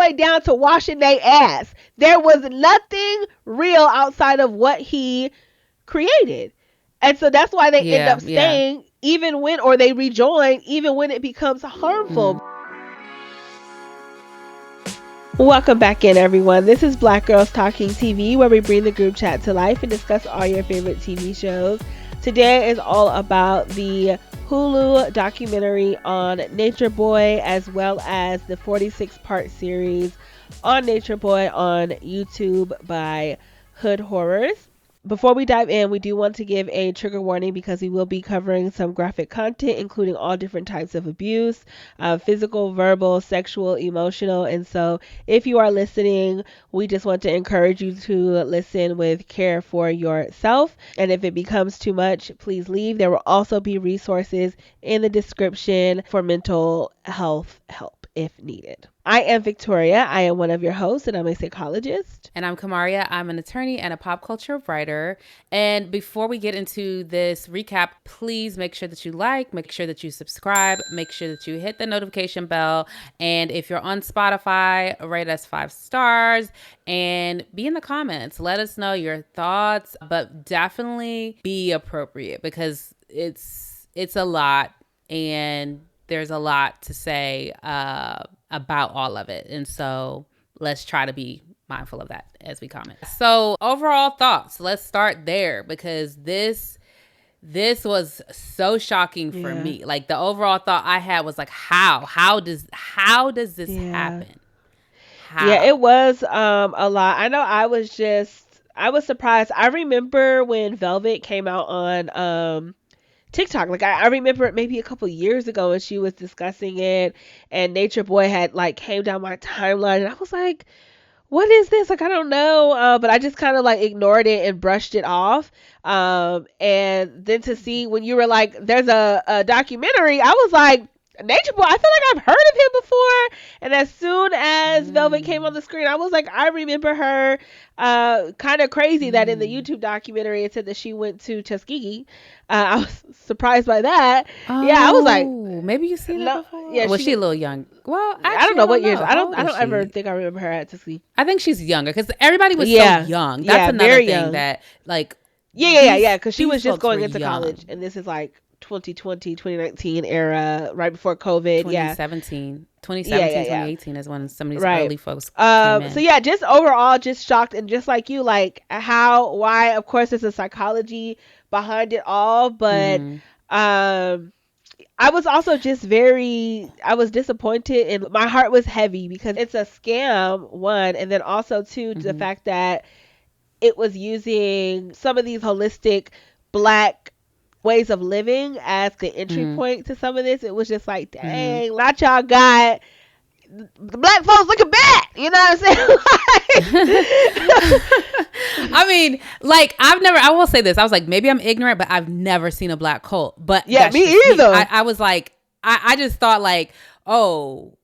way down to washing their ass. There was nothing real outside of what he created. And so that's why they end Yeah, up yeah. staying even when, or they rejoin even when it becomes harmful. Mm. Welcome back in, everyone. This is Black Girls Talking TV, where we bring the group chat to life and discuss all your favorite TV shows. Today is all about the Hulu documentary on Nature Boy, as well as the 46-part series on Nature Boy on YouTube by Hood Horrors. Before we dive in, we do want to give a trigger warning because we will be covering some graphic content, including all different types of abuse, physical, verbal, sexual, emotional. And so if you are listening, we just want to encourage you to listen with care for yourself. And if it becomes too much, please leave. There will also be resources in the description for mental health help if needed. I am Victoria. I am one of your hosts, and I'm a psychologist. And I'm Kamaria. I'm an attorney and a pop culture writer. And before we get into this recap, please make sure that you like, make sure that you subscribe, make sure that you hit the notification bell. And if you're on Spotify, rate us 5 stars and be in the comments. Let us know your thoughts, but definitely be appropriate because it's a lot and there's a lot to say about all of it. And so let's try to be mindful of that as we comment. So overall thoughts, let's start there because this was so shocking for me. Like the overall thought I had was like, how does this happen? Yeah, it was a lot. I know I was surprised. I remember when Velvet came out on TikTok. Like I remember it maybe a couple years ago and she was discussing it and Nature Boy had like came down my timeline and I was like, what is this? Like, I don't know. But I just kind of like ignored it and brushed it off. And then to see when you were like, there's a documentary, I was like, Nature Boy, I feel like I've heard of him before. And as soon as Velvet came on the screen, I was like, I remember her. Kind of crazy that in the YouTube documentary it said that she went to Tuskegee. I was surprised by that. Yeah, I was like, maybe you've seen it before. Yeah, was she a little young? Well, actually, I don't know what years. I don't she? ever think I remember her at Tuskegee. I think she's younger because everybody was so young. That's another thing young. that like. Yeah. Because she was just going into college, and this is like 2020, 2019 era, right before COVID. 2017, 2018 is when some of these early folks came in. So yeah, just overall, just shocked, and just like you, like why? Of course, there's a psychology behind it all, but I was also just I was disappointed and my heart was heavy because it's a scam, one, and then also two, the fact that it was using some of these holistic Black ways of living as the entry point to some of this. It was just like, dang, not y'all got the Black folks looking bad. You know what I'm saying? I mean, like I will say this. I was like, maybe I'm ignorant, but I've never seen a Black cult. But yeah, me either. I was like, I just thought like, oh,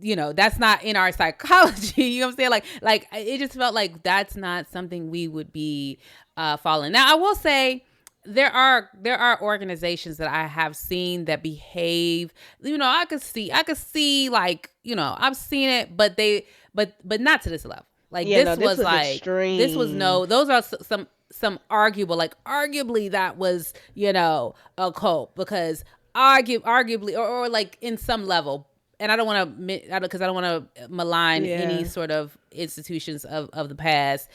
you know, that's not in our psychology. You know what I'm saying? Like it just felt like that's not something we would be following. Now, I will say there are organizations that I have seen that behave, you know, I could see like, you know, I've seen it, but not to this level. Like this was like extreme. Those are some arguable, like arguably that was, you know, a cult because arguably or like in some level. And I don't want to, because I don't want to malign any sort of institutions of the past.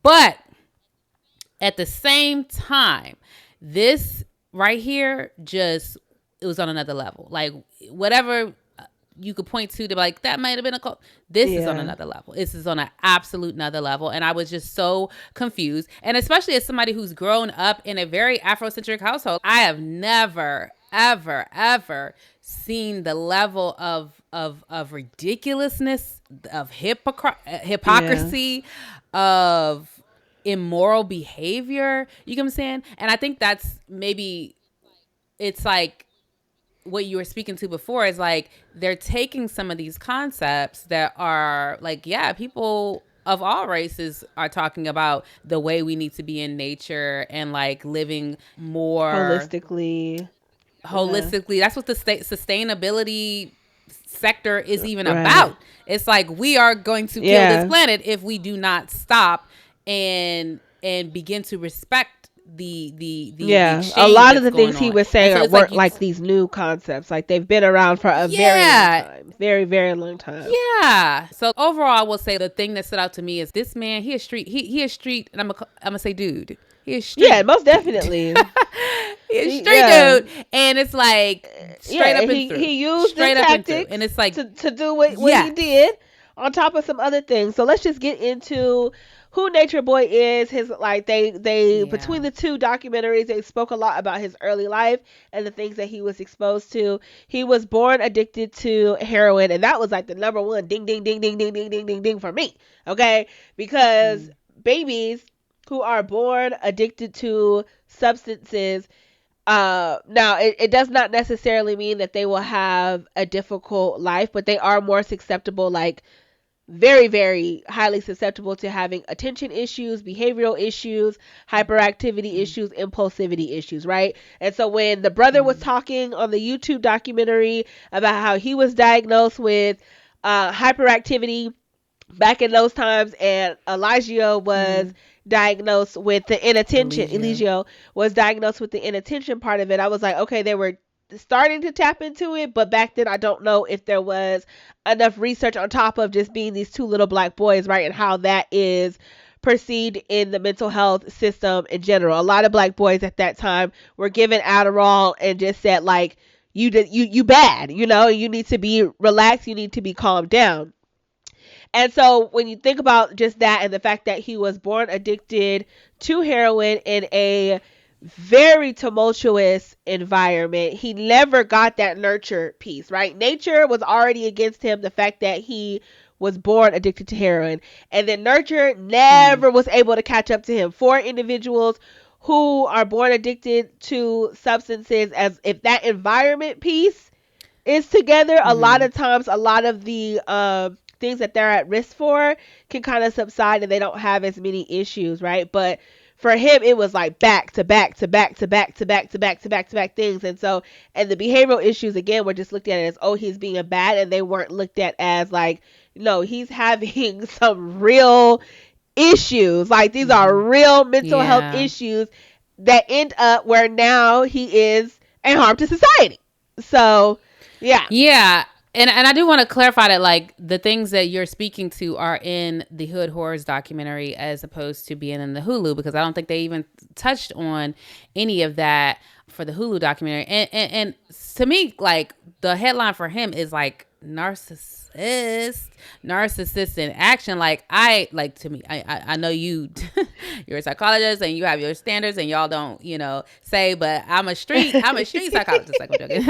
But at the same time, this right here it was on another level. Like whatever you could point to like, that might have been a cult. This is on another level. This is on an absolute another level. And I was just so confused. And especially as somebody who's grown up in a very Afrocentric household, I have never, ever seen the level of ridiculousness, of hypocrisy, of immoral behavior. You know what I'm saying? And I think that's maybe, it's like what you were speaking to before is like they're taking some of these concepts that are like, yeah, people of all races are talking about the way we need to be in nature and like living more holistically. That's what the sustainability sector is even Right. about. It's like we are going to kill this Yeah. planet if we do not stop and begin to respect the Yeah, a exchange lot of that's the going things he on. was And saying so it's like weren't you like these new concepts. Like they've been around for a very long yeah. time, very very long time. Yeah. So overall, I will say the thing that stood out to me is this man. He is street. He is street, and I'm gonna say dude. He is Yeah, street most dude. definitely. He is He, street yeah, dude, and it's like straight yeah. up and through, He used the straight up and through, tactics and it's like to do what he yes. did, on top of some other things. So let's just get into who Nature Boy is. His like they Yeah. between the two documentaries, they spoke a lot about his early life and the things that he was exposed to. He was born addicted to heroin, and that was like the number one ding ding ding ding ding ding ding ding ding for me. Okay, because Mm. babies who are born addicted to substances, now it does not necessarily mean that they will have a difficult life, but they are more susceptible, like very very highly susceptible to having attention issues, behavioral issues, hyperactivity Mm. issues, impulsivity issues, right? And so when the brother was Mm. talking on the YouTube documentary about how he was diagnosed with hyperactivity back in those times, and Eligio was Mm. diagnosed with the inattention. Eligio. Eligio was diagnosed with the inattention part of it. I was like, okay, they were starting to tap into it, but back then I don't know if there was enough research on top of just being these two little black boys, right? And how that is perceived in the mental health system in general. A lot of black boys at that time were given Adderall and just said like, you bad, you need to be relaxed, you need to be calmed down. And so when you think about just that and the fact that he was born addicted to heroin in a very tumultuous environment, he never got that nurture piece, right? Nature was already against him, the fact that he was born addicted to heroin. And then nurture Mm. never was able to catch up to him. For individuals who are born addicted to substances, as if that environment piece is together, a lot Mm. of times a lot of the things that they're at risk for can kind of subside and they don't have as many issues, right? But for him it was like back to back to back to back to back to back to back to back things. And so, and the behavioral issues again were just looked at as, oh, he's being bad, and they weren't looked at as like, no, he's having some real issues, like these are Mm. real mental health Yeah. issues that end up where now he is a harm to society. So yeah. Yeah. And I do want to clarify that like the things that you're speaking to are in the Hood Horrors documentary as opposed to being in the Hulu, because I don't think they even touched on any of that for the Hulu documentary. And to me, like the headline for him is like narcissist in action. Like I like, to me, I know you you're a psychologist and you have your standards and y'all don't say, but I'm a street psychologist. Like, I'm joking.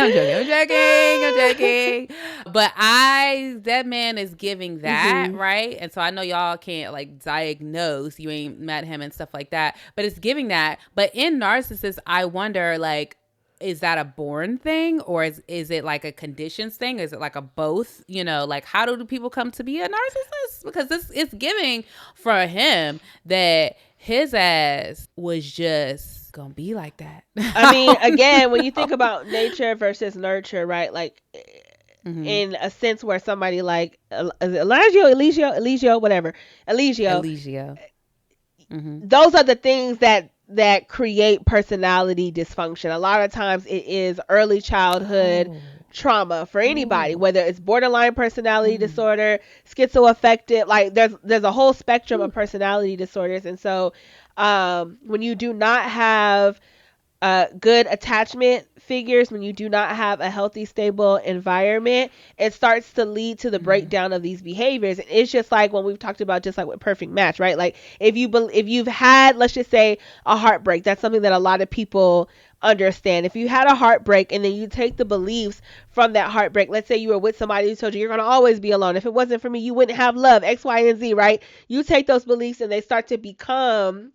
But that man is giving that, Mhm. right? And so I know y'all can't like diagnose, you ain't met him and stuff like that, but it's giving that. But in narcissist, I wonder, like, is that a born thing, or is it like a conditions thing? Is it like a both? Like, how do people come to be a narcissist? Because it's giving for him that his ass was just gonna be like that. I mean, again, when you think about nature versus nurture, right? Like, Mm-hmm. in a sense where somebody like Eligio, whatever, Eligio, Eligio. Mm-hmm. those are the things that create personality dysfunction. A lot of times it is early childhood Oh. trauma for anybody, Oh. whether it's borderline personality Mm. disorder, schizoaffective, like there's a whole spectrum of Ooh. personality disorders. And so when you do not have good attachment figures, when you do not have a healthy, stable environment, it starts to lead to the Mm. breakdown of these behaviors. And it's just like when we've talked about, just like with perfect match, right? Like if you've had, let's just say, a heartbreak, that's something that a lot of people understand. If you had a heartbreak and then you take the beliefs from that heartbreak, let's say you were with somebody who told you you're going to always be alone. If it wasn't for me, you wouldn't have love, X, Y, and Z, right? You take those beliefs and they start to become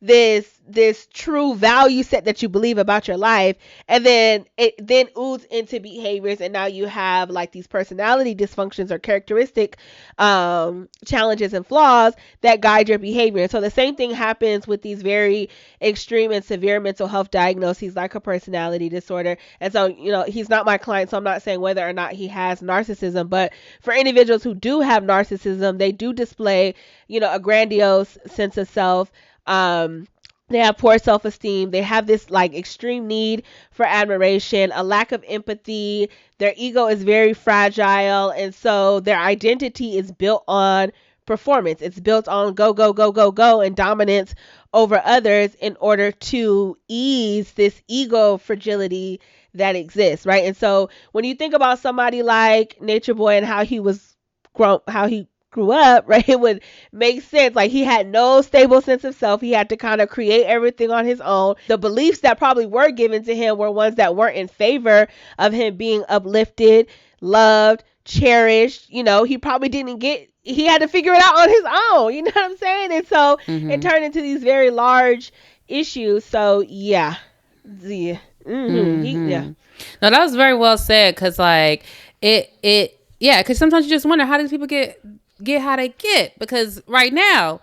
this true value set that you believe about your life, and then it then ooze into behaviors, and now you have like these personality dysfunctions or characteristic challenges and flaws that guide your behavior. So the same thing happens with these very extreme and severe mental health diagnoses like a personality disorder. And so, he's not my client, so I'm not saying whether or not he has narcissism, but for individuals who do have narcissism, they do display, a grandiose sense of self. They have poor self-esteem. They have this like extreme need for admiration, a lack of empathy. Their ego is very fragile, and so their identity is built on performance. It's built on go go go go go and dominance over others in order to ease this ego fragility that exists, right? And so when you think about somebody like Nature Boy and how he grew up, right, it would make sense. Like, he had no stable sense of self. He had to kind of create everything on his own. The beliefs that probably were given to him were ones that weren't in favor of him being uplifted, loved, cherished. He probably didn't get, he had to figure it out on his own. You know what I'm saying? And so it turned into these very large issues. So yeah. Yeah. Yeah. No, that was very well said, because like yeah, because sometimes you just wonder, how do people get how they get? Because right now,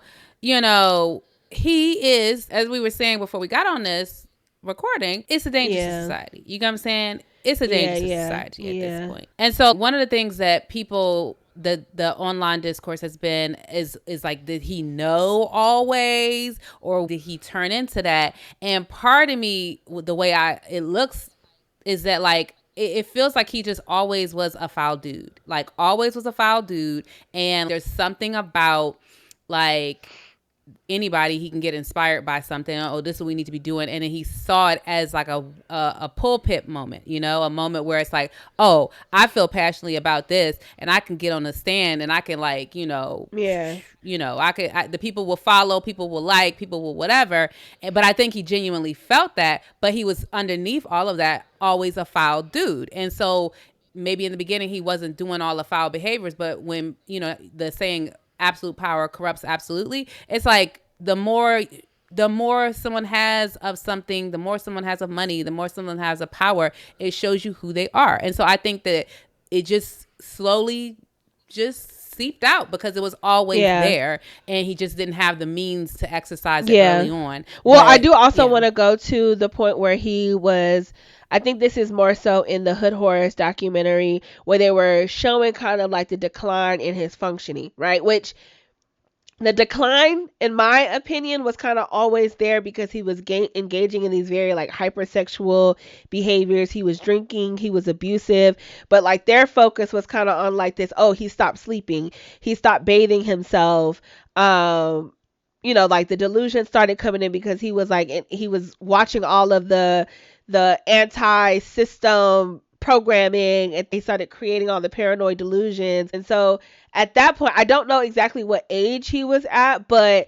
he is, as we were saying before we got on this recording, it's a dangerous society. You know what I'm saying? It's a dangerous society at this point. And so one of the things that people, the online discourse has been is like, did he know always, or did he turn into that? And part of me, the way it looks, is that like, it feels like he just always was a foul dude. Like, always was a foul dude. And there's something about like anybody, he can get inspired by something. Oh, this is what we need to be doing. And then he saw it as like a pulpit moment, a moment where it's like, oh, I feel passionately about this, and I can get on the stand, and I can like, the people will follow, people will like, people will whatever. But I think he genuinely felt that, but he was underneath all of that always a foul dude. And so maybe in the beginning he wasn't doing all the foul behaviors, but when, the saying, absolute power corrupts absolutely, it's like the more someone has of something, the more someone has of money, the more someone has of power, it shows you who they are. And so I think that it just slowly just seeped out, because it was always there, and he just didn't have the means to exercise it early on. Well, I do also want to go to the point where he was, I think this is more so in the Hood Horrors documentary, where they were showing kind of like the decline in his functioning, right? Which the decline, in my opinion, was kind of always there, because he was engaging in these very like hypersexual behaviors. He was drinking, he was abusive, but like their focus was kind of on like this, oh, he stopped sleeping, he stopped bathing himself. Like the delusion started coming in because he was like, he was watching all of the anti-system programming, and they started creating all the paranoid delusions. And so at that point, I don't know exactly what age he was at, but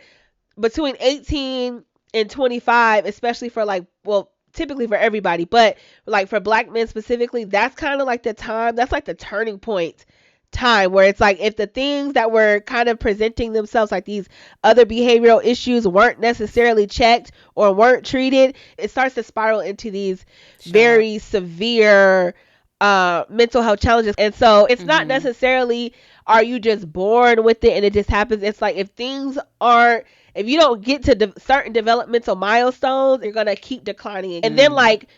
between 18 and 25, especially for like, well, typically for everybody, but like for Black men specifically, that's kind of like the time, that's like the turning point time, where it's like, if the things that were kind of presenting themselves, like these other behavioral issues, weren't necessarily checked or weren't treated, it starts to spiral into these very severe mental health challenges. And so it's not necessarily, are you just born with it and it just happens? It's like, if you don't get to certain developmental milestones, you're gonna keep declining. And then like,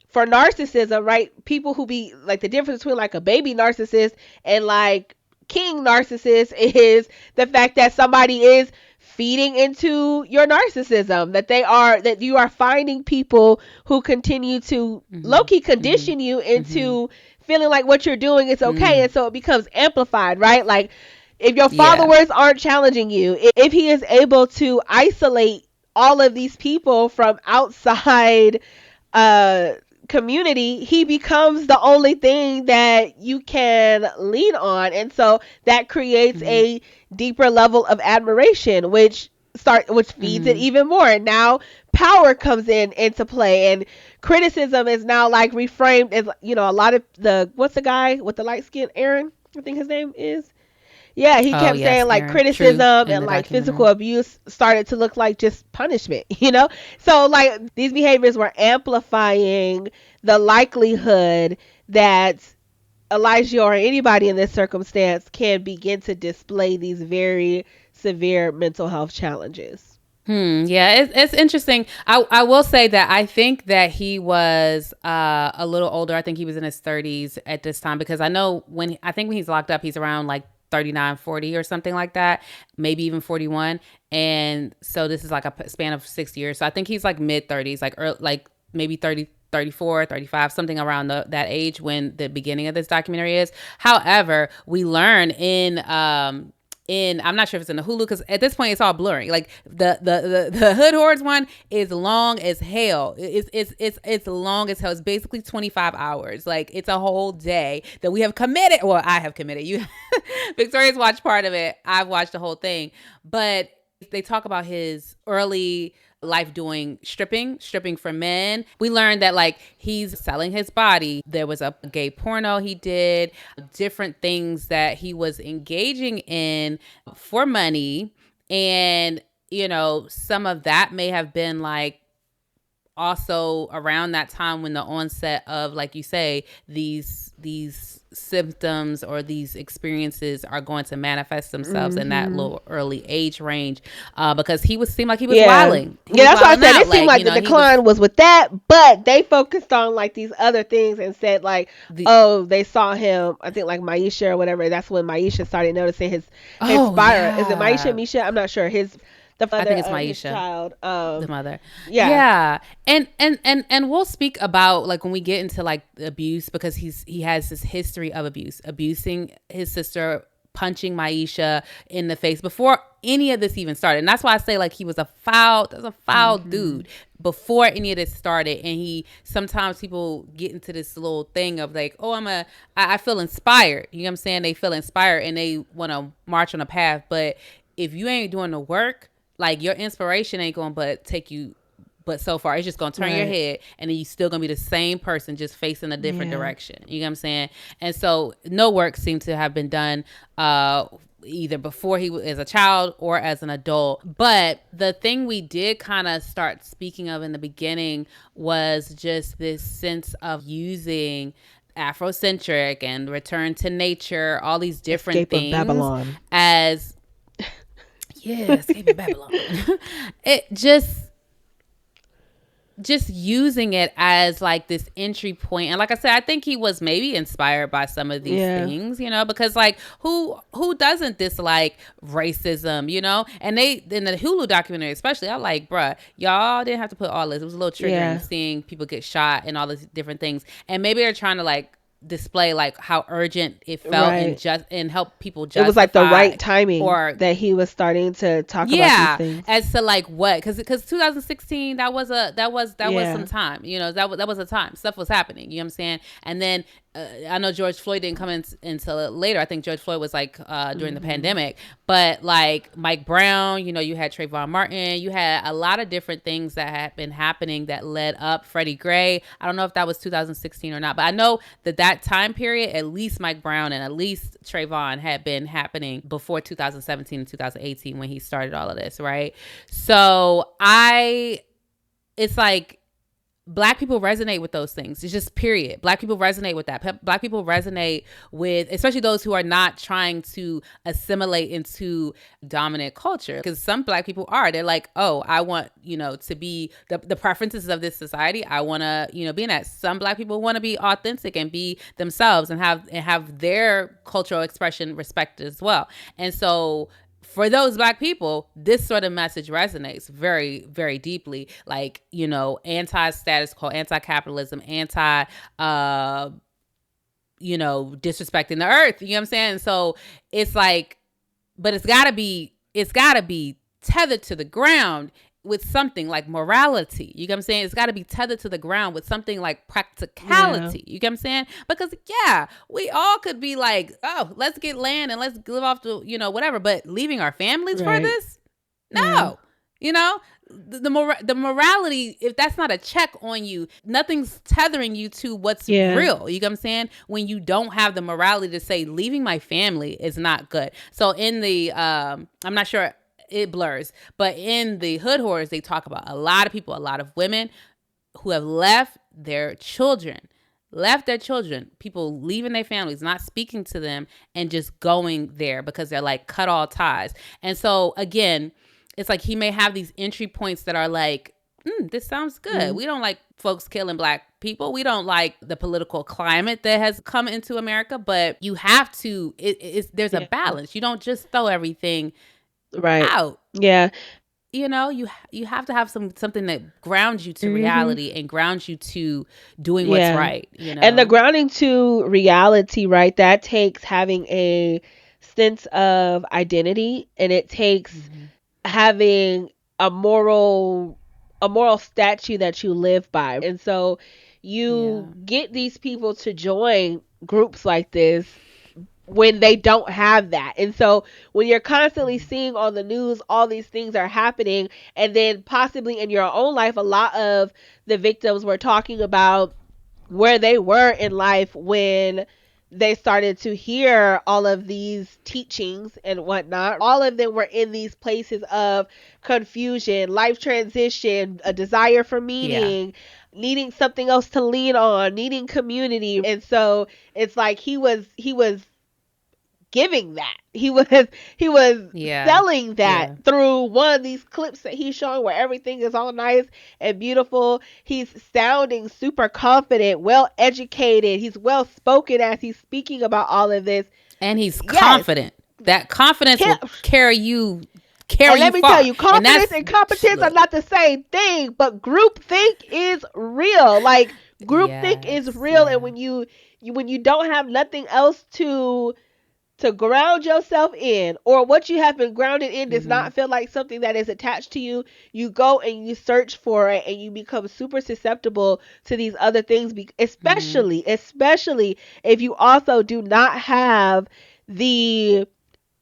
for narcissism, right, people who be like, the difference between like a baby narcissist and like king narcissist is the fact that somebody is feeding into your narcissism, that you are finding people who continue to low-key condition you into feeling like what you're doing is okay. And so it becomes amplified, right? Like, if your followers aren't challenging you, if he is able to isolate all of these people from outside community, he becomes the only thing that you can lean on. And so that creates a deeper level of admiration, which feeds it even more. And now power comes into play, and criticism is now like reframed as, a lot of what's the guy with the light skin, Aaron, I think his name is. Yeah, he Oh kept saying yes, like Aaron. True, criticism in and the like physical documentary. abuse started to look like just punishment, So like these behaviors were amplifying the likelihood that Elijah or anybody in this circumstance can begin to display these very severe mental health challenges. Yeah, it's interesting. I will say that I think that he was a little older. I think he was in his 30s at this time, because I know I think when he's locked up, he's around like 39, 40 or something like that, maybe even 41. And so this is like a span of 6 years. So I think he's like mid 30s, like like maybe 30, 34, 35, something around that age when the beginning of this documentary is. However, we learn in I'm not sure if it's in the Hulu, because at this point it's all blurry. Like the Hood Hordes one is long as hell. It's long as hell. It's basically 25 hours. Like it's a whole day that we have committed. Well, I have committed. You, Victoria's watched part of it. I've watched the whole thing, but they talk about his early life doing stripping for men. We learned that like he's selling his body. There was a gay porno he did, different things that he was engaging in for money. And, some of that may have been like also around that time when the onset of, like you say, these symptoms or these experiences are going to manifest themselves in that little early age range, because seemed like he was wilding. That's why I said it seemed like, like the decline was with that, but they focused on like these other things and said like, they saw him. I think like Maisha or whatever. That's when Maisha started noticing his spiral. Yeah. Is it Maisha? Misha? I'm not sure. The father I think it's of his Maisha, child. the mother. Yeah. And we'll speak about like when we get into like abuse, because he has this history of abusing his sister, punching Maisha in the face before any of this even started. And that's why I say like he was a foul dude before any of this started. And sometimes people get into this little thing of like, oh, I feel inspired. You know what I'm saying? They feel inspired and they want to march on a path. But if you ain't doing the work, like your inspiration ain't going but take you but so far. It's just going to turn your head, and then you still going to be the same person, just facing a different direction. You know what I'm saying? And so no work seemed to have been done either before he was as a child or as an adult. But the thing we did kind of start speaking of in the beginning was just this sense of using Afrocentric and return to nature, all these different Escape things of Babylon. as Escape of Babylon. It just using it as like this entry point. And like I said, I think he was maybe inspired by some of these things, because like who doesn't dislike racism, and they in the Hulu documentary especially, I like, bruh, y'all didn't have to put all this. It was a little triggering seeing people get shot and all these different things. And maybe they're trying to like display like how urgent it felt and help people justify. It was like the right timing that he was starting to talk about these things. As to like what, because 2016 that was some time, that was a time stuff was happening, you know what I'm saying. And then I know George Floyd didn't come in until later. I think George Floyd was like during the pandemic, but like Mike Brown, you had Trayvon Martin, you had a lot of different things that had been happening that led up. Freddie Gray, I don't know if that was 2016 or not, but I know that time period, at least Mike Brown and at least Trayvon had been happening before 2017 and 2018 when he started all of this, right? So it's like Black people resonate with those things. It's just period. Black people resonate with that. Black people resonate with, especially those who are not trying to assimilate into dominant culture. Because some Black people are. They're like, oh, I want, to be the preferences of this society. I want to, be in that. Some Black people want to be authentic and be themselves and have their cultural expression respected as well. And so for those Black people, this sort of message resonates very, very deeply. Like, anti-status quo, anti-capitalism, disrespecting the earth. You know what I'm saying? So it's like, but it's gotta be tethered to the ground with something like morality. You get what I'm saying? It's got to be tethered to the ground with something like practicality. You get what I'm saying? Because we all could be like, oh, let's get land and let's live off the, whatever, but leaving our families for this? No. the morality, if that's not a check on you, nothing's tethering you to what's Yeah. real. You know what I'm saying? When you don't have the morality to say leaving my family is not good. So in the I'm not sure, it blurs, but in the Hood Horrors, they talk about a lot of people, a lot of women who have left their children, people leaving their families, not speaking to them, and just going there because they're like, cut all ties. And so again, it's like he may have these entry points that are like, this sounds good. We don't like folks killing black people. We don't like the political climate that has come into America, but you have to, there's a balance. You don't just throw everything out. Yeah. You know, you have to have something that grounds you to reality and grounds you to doing what's right, you know. And the grounding to reality, right, that takes having a sense of identity, and it takes having a moral statue that you live by. And so you get these people to join groups like this when they don't have that. And so when you're constantly seeing on the news all these things are happening, and then possibly in your own life, a lot of the victims were talking about where they were in life when they started to hear all of these teachings and whatnot. All of them were in these places of confusion, life transition, a desire for meaning, needing something else to lean on, needing community. And so it's like he was giving that. He was selling that through one of these clips that he's showing where everything is all nice and beautiful. He's sounding super confident, well educated. He's well spoken as he's speaking about all of this. And he's confident. That confidence will carry you. And let me tell you, confidence and competence are not the same thing, but groupthink is real. Like groupthink is real, and when you don't have nothing else to ground yourself in, or what you have been grounded in does not feel like something that is attached to you, you go and you search for it, and you become super susceptible to these other things, especially if you also do not have the,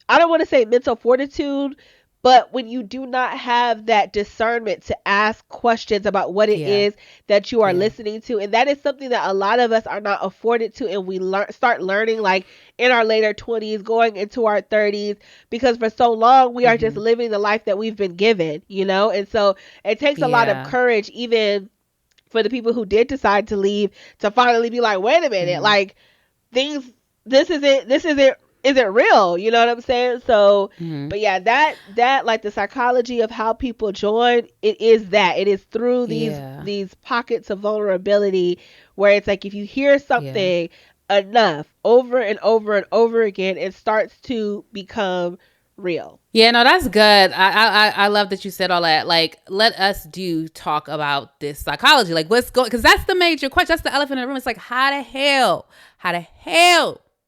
I don't want to say mental fortitude, but when you do not have that discernment to ask questions about what it is that you are listening to. And that is something that a lot of us are not afforded to, and we start learning like in our later 20s, going into our 30s, because for so long we are just living the life that we've been given, you know? And so it takes a lot of courage, even for the people who did decide to leave, to finally be like, wait a minute, like this isn't real, you know what I'm saying? So but yeah, that like the psychology of how people join, it is through these pockets of vulnerability, where it's like if you hear something enough over and over and over again, it starts to become real. Yeah, no, that's good. I love that you said all that. Like, let us talk about this psychology. Like, what's going? Because that's the major question. That's the elephant in the room. It's like, how the hell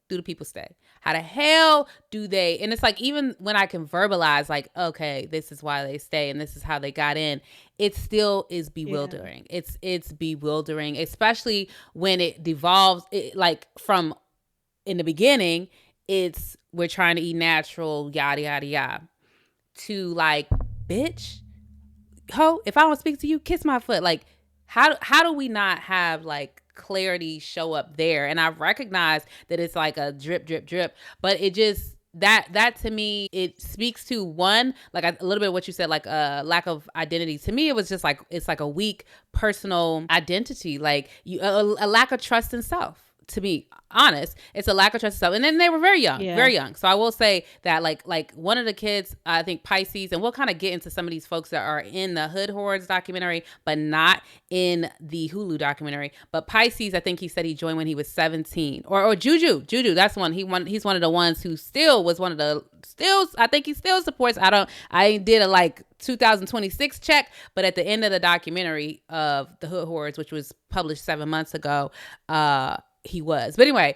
do the people stay? How the hell do they? And it's like, even when I can verbalize, like, okay, this is why they stay and this is how they got in, it still is bewildering. It's bewildering, especially when it devolves. Like from in the beginning, we're trying to eat natural, yada yada yada, to like, bitch, ho, if I don't speak to you, kiss my foot. Like, how do we not have like clarity show up there? And I recognize that it's like a drip drip drip, but it just that to me, it speaks to one, like a little bit of what you said, like a lack of identity. To me, it was just like, it's like a weak personal identity, like a lack of trust in self. To be honest, it's a lack of trust in self. And then they were very young. So I will say that like one of the kids, I think Pisces, and we'll kind of get into some of these folks that are in the Hood Horrors documentary, but not in the Hulu documentary. But Pisces, I think he said he joined when he was 17. Or Juju, that's one. He's one of the ones who I think he still supports. I did a like 2026 check, but at the end of the documentary of the Hood Horrors, which was published 7 months ago, he was. But anyway,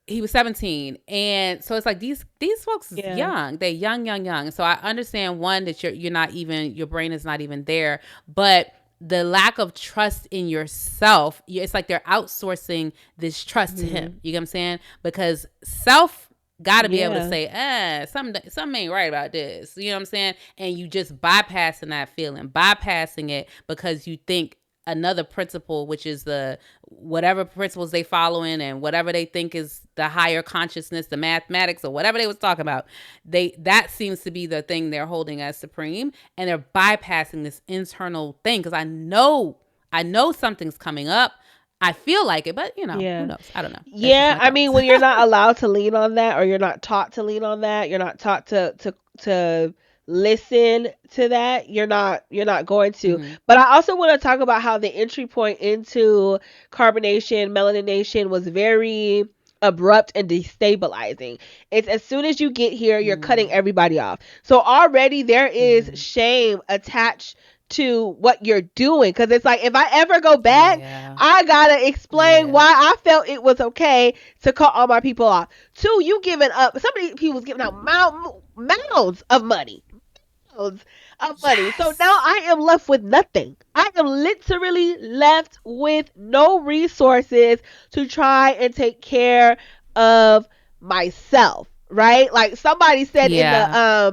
he was 17. And so it's like these folks is young. They're young. So I understand, one, that you're not even, your brain is not even there, but the lack of trust in yourself, it's like they're outsourcing this trust to him. You get what I'm saying? Because self got to be able to Yeah. say, something ain't right about this. You know what I'm saying? And you just bypassing that feeling, bypassing it because you think another principle, which is the whatever principles they follow in and whatever they think is the higher consciousness, the mathematics or whatever they was talking about, that seems to be the thing they're holding as supreme, and they're bypassing this internal thing because I know something's coming up. I feel like it, but who Yeah. knows? I don't know. That's just Yeah, my I mean, thoughts. when you're not allowed to lean on that, or you're not taught to lean on that, you're not taught to listen to that, you're not going to. Hmm. But I also want to talk about how the entry point into carbonation, melanination was very abrupt and destabilizing. It's as soon as you get here, you're cutting Mm. everybody off. So already there is Hmm. shame attached to what you're doing, because it's like, if I ever go back, Yeah. I gotta explain Yeah. why I felt it was okay to cut all my people off. Two, you giving up. Somebody people was giving out mounds of money, of money. So now Yes. I am left with nothing. I am literally left with no resources to try and take care of myself. Right? Like somebody said in the Yeah.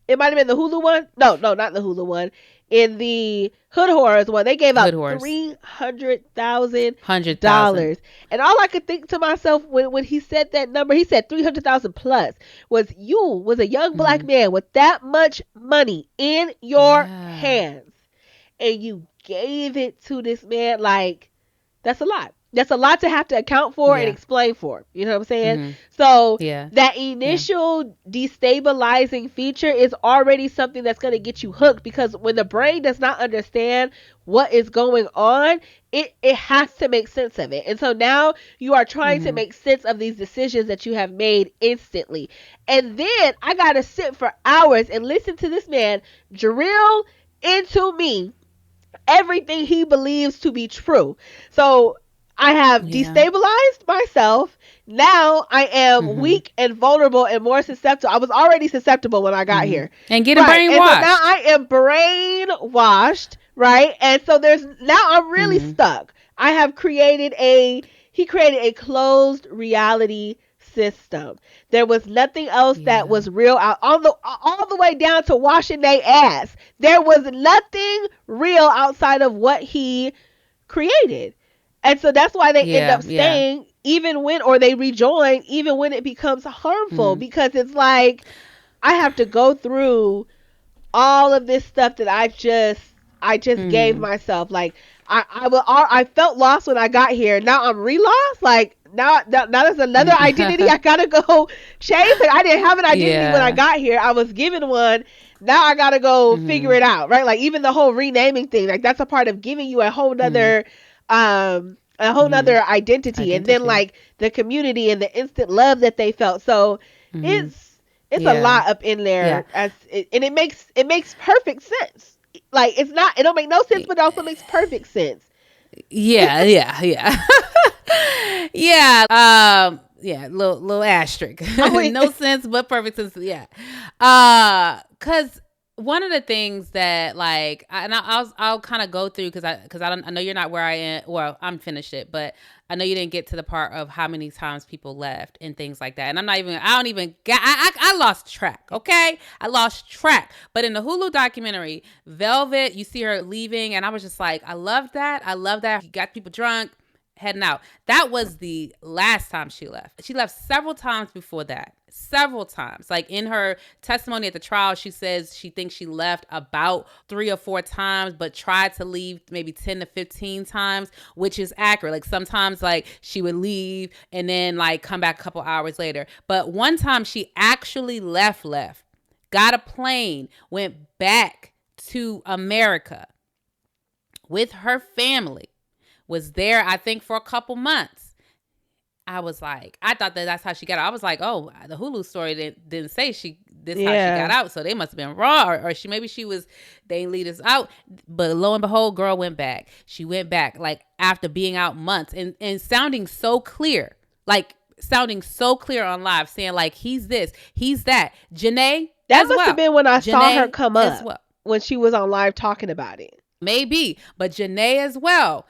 it might have been the Hulu one. No, no, not the Hulu one. In the Hood Horrors one, they gave Hood out horse. $300,000, 100,000. and all I could think to myself when he said that number, he said 300,000 plus, was a young black Mm-hmm. man with that much money in your Yeah. hands, and you gave it to this man. Like, that's a lot. That's a lot to have to account for and Yeah. explain for. You know what I'm saying? Mm-hmm. So Yeah. that Yeah. initial destabilizing feature is already something that's going to get you hooked, because when the brain does not understand what is going on, it has to make sense of it. And so now you are trying to Mm-hmm. make sense of these decisions that you have made instantly. And then I got to sit for hours and listen to this man drill into me everything he believes to be true. So I have Yeah. destabilized myself. Now I am Mm-hmm. weak and vulnerable and more susceptible. I was already susceptible when I got Mm-hmm. here. And getting Right. And so now brainwashed. I am brainwashed, right? And so now I'm really Mm-hmm. stuck. I have he created a closed reality system. There was nothing else that Yeah. was real out on the all the way down to washing their ass. There was nothing real outside of what he created. And so that's why they end Yeah. up Yeah. staying even when, or they rejoin even when it becomes harmful, Mm-hmm. because it's like, I have to go through all of this stuff that I just gave Mm-hmm. myself. Like, I felt lost when I got here. Now I'm re-lost. Like, now there's another identity I gotta go chase. Like, I didn't have an identity when I Yeah. got here. I was given one. Now I gotta go figure Mm-hmm. it out. Right? Like, even the whole renaming thing. Like, that's a part of giving you Mm-hmm. a whole Mm-hmm. nother identity. And then, Identity. like, the community and the instant love that they felt. So Mm-hmm. it's a Yeah. lot up in Yeah. there, and it makes perfect sense. Like, it don't make no sense, but it also makes perfect sense. Yeah. Yeah. Yeah. Yeah. Yeah. Little asterisk. I'm like, No sense, but perfect sense. Yeah. Cause one of the things that I'll kind of go through, because I know you're not where I am. Well, I'm finished it, but I know you didn't get to the part of how many times people left and things like that. And I don't even get, I lost track. Okay. I lost track. But in the Hulu documentary, Velvet, you see her leaving, and I was just like, I love that. I love that. He got people drunk, heading out. That was the last time she left. She left several times before that. Several times. Like, in her testimony at the trial, she says she thinks she left about 3 or 4 times, but tried to leave maybe 10 to 15 times, which is accurate. Like, sometimes, like, she would leave and then, like, come back a couple hours later. But one time she actually left, got a plane, went back to America with her family, was there, I think, for a couple months. I was like, I thought that's how she got out. I was like, oh, the Hulu story didn't say this how she got yeah, out, so they must have been raw, or they didn't lead us out. But lo and behold, girl went back. She went back, like, after being out months, and sounding so clear, on live, saying like, he's this, he's that. Janae that as must have well. been when I saw her Janae come as up, well. when she was on live talking about it. Maybe, but Janae as well,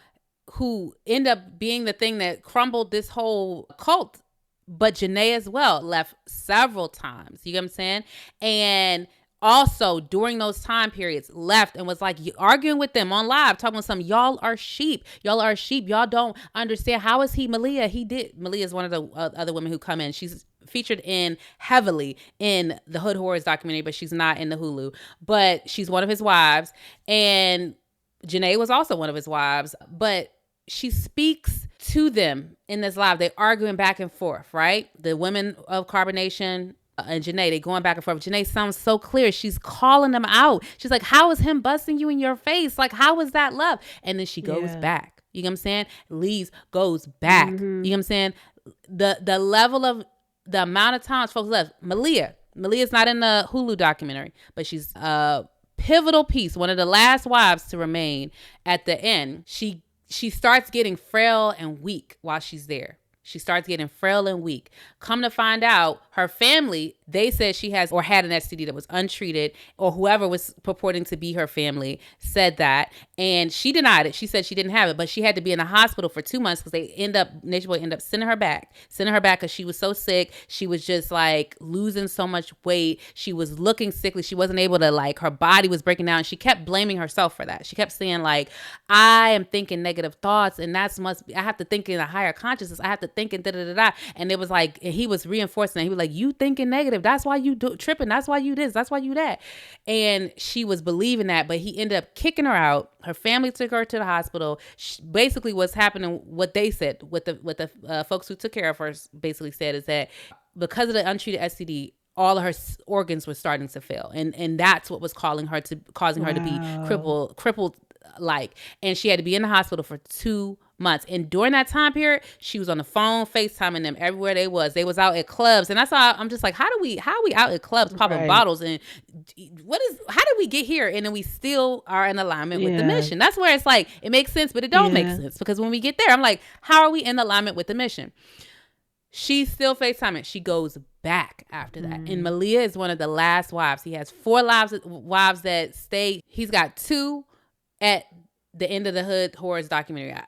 who ended up being the thing that crumbled this whole cult but Janae as well left several times. You get what I'm saying? And also during those time periods left and was like arguing with them on live, talking about some, y'all are sheep. Y'all are sheep. Y'all don't understand. How is he Malia? Malia is one of the other women who come in. She's featured in heavily in the Hood Horrors documentary, but she's not in the Hulu. But she's one of his wives. And Janae was also one of his wives. But she speaks to them in this live. They're arguing back and forth, right? The women of Carbonation and Janae, they going back and forth. Janae sounds so clear. She's calling them out. She's like, how is him busting you in your face? Like, how is that love? And then she goes back. You know what I'm saying? Leaves, goes back. You know what I'm saying? The level of, the amount of times folks left. Malia's not in the Hulu documentary, but she's a pivotal piece, one of the last wives to remain at the end. She starts getting frail and weak while she's there. She starts getting frail and weak. Come to find out, her family, they said she has or had an STD that was untreated, or whoever was purporting to be her family said that. And she denied it. She said she didn't have it, but she had to be in the hospital for 2 months because NatureBoy ended up sending her back because she was so sick. She was just like losing so much weight. She was looking sickly. She wasn't able to, like, her body was breaking down. She kept blaming herself for that. She kept saying, like, I am thinking negative thoughts, and I have to think in a higher consciousness. I have to think in da-da-da-da. And it was like, and he was reinforcing that. He was like, you thinking negative. That's why you tripping. That's why you this. That's why you that. And she was believing that, but he ended up kicking her out. Her family took her to the hospital. Basically what's happening, what they said, what the folks who took care of her basically said is that because of the untreated STD, all of her organs were starting to fail. And that's what was causing her to be crippled like, and she had to be in the hospital for 2 months. And during that time period, she was on the phone, FaceTiming them everywhere they was. They was out at clubs. And I'm just like, how are we out at clubs popping bottles? And how did we get here? And then we still are in alignment with the mission. That's where it's like, it makes sense, but it don't make sense. Because when we get there, I'm like, how are we in alignment with the mission? She's still FaceTiming. She goes back after that. And Malia is one of the last wives. He has 4 wives that stay. He's got 2 at the end of the Hood Horrors documentary.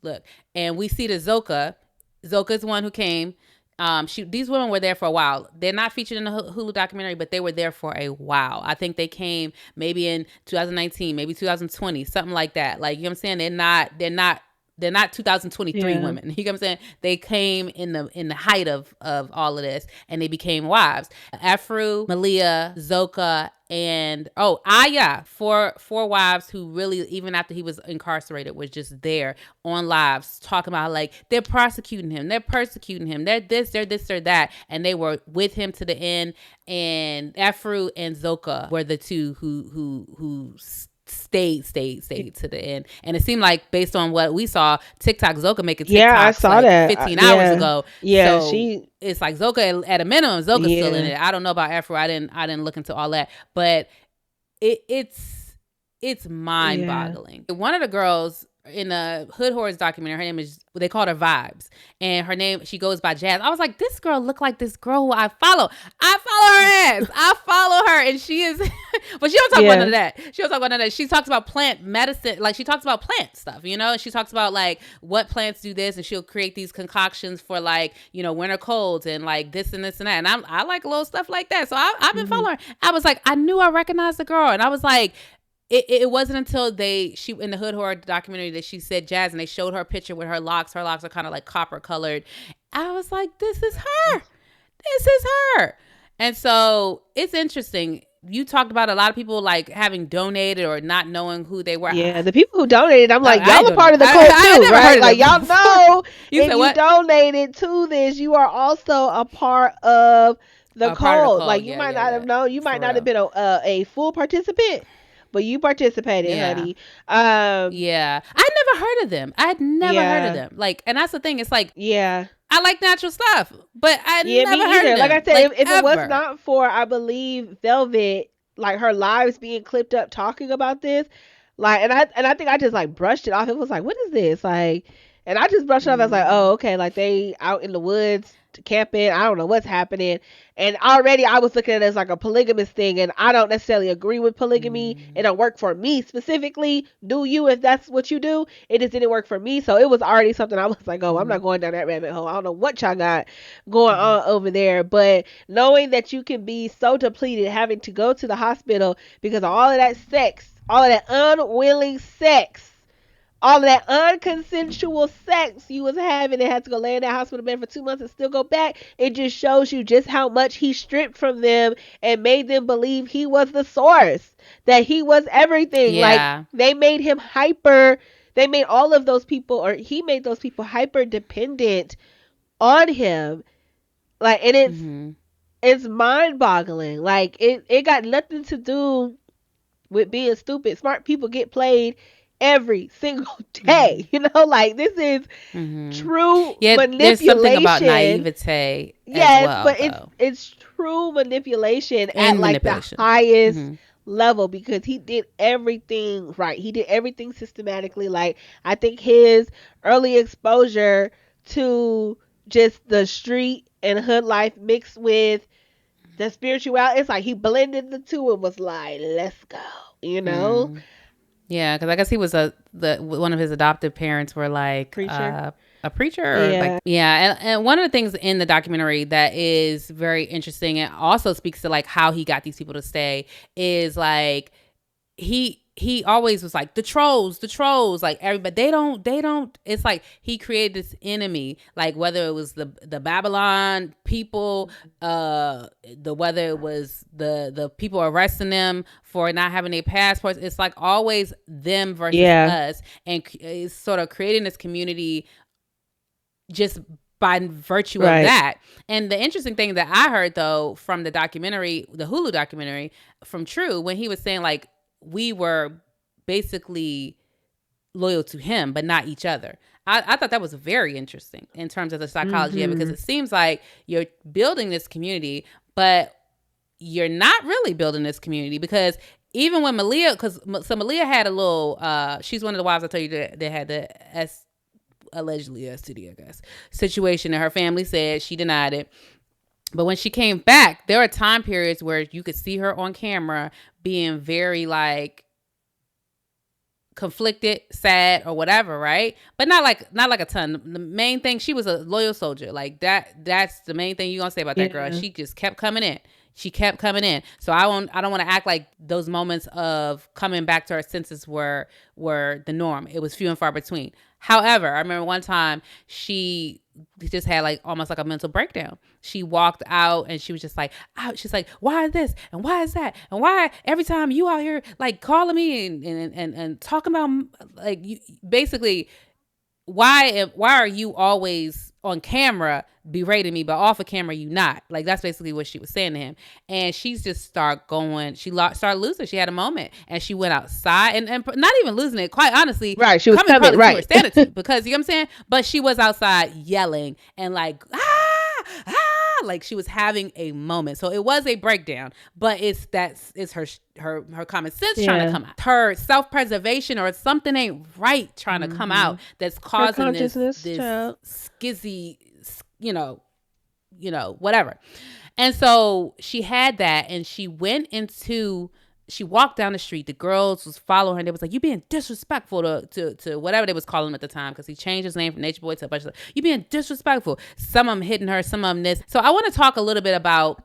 Look, and we see the Zoka. Zoka's one who came. These women were there for a while. They're not featured in the Hulu documentary, but they were there for a while. I think they came maybe in 2019, maybe 2020, something like that. Like, you know what I'm saying? They're not 2023 women. You know what I'm saying? They came in the height of all of this, and they became wives. Afru, Malia, Zoka, and Aya, four wives who really, even after he was incarcerated, was just there on lives talking about, like, they're prosecuting him, they're persecuting him, they're this, they're that, and they were with him to the end. And Afru and Zoka were the two who stayed to the end. And it seemed like, based on what we saw, TikTok Zoka making TikToks, I saw like that 15 hours ago. Yeah, so it's like Zoka at a minimum. Zoka's still in it. I don't know about Afro. I didn't look into all that, but it's mind boggling. One of the girls in the Hood Horrors documentary, her name is, they called her Vibes, and she goes by Jazz. I was like, this girl look like this girl who I follow her ass. I follow her, and she is but she don't talk about none of that. She don't talk about none of that. She talks about plant medicine, like she talks about plant stuff, you know. She talks about, like, what plants do this, and she'll create these concoctions for, like, you know, winter colds and like this and this and that. And I like a little stuff like that. So I've been following her. I was like, I knew I recognized the girl, and I was like, It wasn't until she in the Hood Horror documentary that she said Jazz, and they showed her a picture with her locks. Her locks are kind of like copper colored. I was like, this is her. This is her. And so it's interesting. You talked about a lot of people, like, having donated or not knowing who they were. Yeah, the people who donated, I'm like, y'all are part of the cult too, right? Like, y'all know if you donated to this, you are also a part of the cult. Like, you might not have known. You might not have been a full participant, but you participated, honey. I never heard of them. I had never heard of them. Like, and that's the thing. It's like, I like natural stuff, but I never heard of them. Like I said, like, if it was not for, I believe, Velvet, like, her lives being clipped up talking about this, like, and I think I just, like, brushed it off. It was like, what is this? Like, And I just brushed it off. I was like, Mm-hmm. oh, okay, like they out in the woods camping. I don't know what's happening. And already I was looking at it as like a polygamous thing. And I don't necessarily agree with polygamy. It Mm-hmm. don't work for me specifically. Do you if that's what you do? It just didn't work for me. So it was already something I was like, oh, I'm Mm-hmm. not going down that rabbit hole. I don't know what y'all got going Mm-hmm. on over there. But knowing that you can be so depleted, having to go to the hospital because of all of that sex, all of that unwilling sex, all of that unconsensual sex you was having and had to go lay in that hospital bed for 2 months and still go back, it just shows you just how much he stripped from them and made them believe he was the source, that he was everything. Like Yeah. they made him hyper, they made all of those people, or he made those people hyper dependent on him. Like, and Mm-hmm. it's mind boggling. Like it got nothing to do with being stupid. Smart people get played every single Mm-hmm. day. You know, like this is Mm-hmm. true Yeah, there's something about manipulation. naivete as Yes, well, but it's though, it's true manipulation at and like the manipulation. highest Mm-hmm. level because he did everything right. He did everything systematically. Like I think his early exposure to just the street and hood life mixed with the spirituality, it's like he blended the two and was like, let's go, you know? Mm. Yeah, because I guess he was the one of his adoptive parents were like Preacher. a preacher or like Yeah. yeah, and one of the things in the documentary that is very interesting and also speaks to like how he got these people to stay is like he always was like the trolls like everybody they don't it's like he created this enemy like whether it was the Babylon people the whether it was the people arresting them for not having their passports, it's like always them versus Yeah. us, and it's sort of creating this community just by virtue of Right. that. And the interesting thing that I heard though from the documentary, the Hulu documentary from True, when he was saying like we were basically loyal to him but not each other. I thought that was very interesting in terms of the psychology of it because Mhm. it seems like you're building this community, but you're not really building this community because even when Malia, because so Malia had a little, she's one of the wives I told you that had the allegedly STD, I guess, situation, and her family said she denied it. But when she came back, there are time periods where you could see her on camera being very like conflicted, sad, or whatever, right? But not like a ton. The main thing, she was a loyal soldier. Like that's the main thing you gonna say about that girl. Yeah. She just kept coming in. She kept coming in. So I don't want to act like those moments of coming back to her senses were the norm. It was few and far between. However, I remember one time she just had like almost like a mental breakdown. She walked out and she was just like, out. She's like, why is this and why is that and why every time you out here like calling me and talking about like you basically why are you always on camera berating me but off of camera you not, like that's basically what she was saying to him. And she's just started losing. She had a moment and she went outside and not even losing it, quite honestly, Right. She was coming coming. probably to her Right. sanity because you know what I'm saying, but she was outside yelling and like like she was having a moment. So it was a breakdown, but it's her common sense trying to Yeah. come out, her self-preservation or something ain't right trying to come Mhm. out that's Her causing consciousness, this child. skizzy, whatever. And so she had that and she walked down the street. The girls was following her and they was like, you being disrespectful to whatever they was calling him at the time, because he changed his name from Nature Boy to a bunch of, you being disrespectful. Some of them hitting her, some of them this. So I want to talk a little bit about,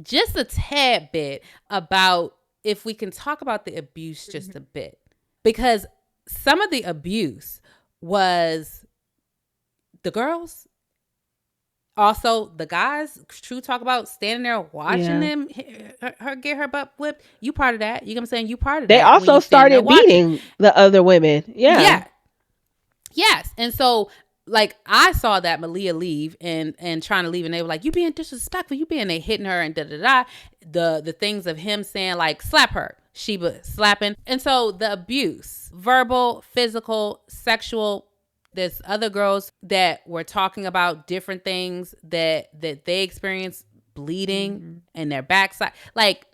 just a tad bit, about if we can talk about the abuse just a bit. Because some of the abuse was the girls, also the guys. True talk about standing there watching Yeah. them her get her butt whipped. You part of that. You know what I'm saying? You part of They that when also you standing there started watching. beating the other women. Yeah. Yeah. Yes. And so like I saw that Malia leave and trying to leave, and they were like, you being disrespectful, you being, they hitting her and da da da. The things of him saying like slap her, Sheba slapping. And so the abuse, verbal, physical, sexual. There's other girls that were talking about different things that they experienced, bleeding Mhm. and their backside, like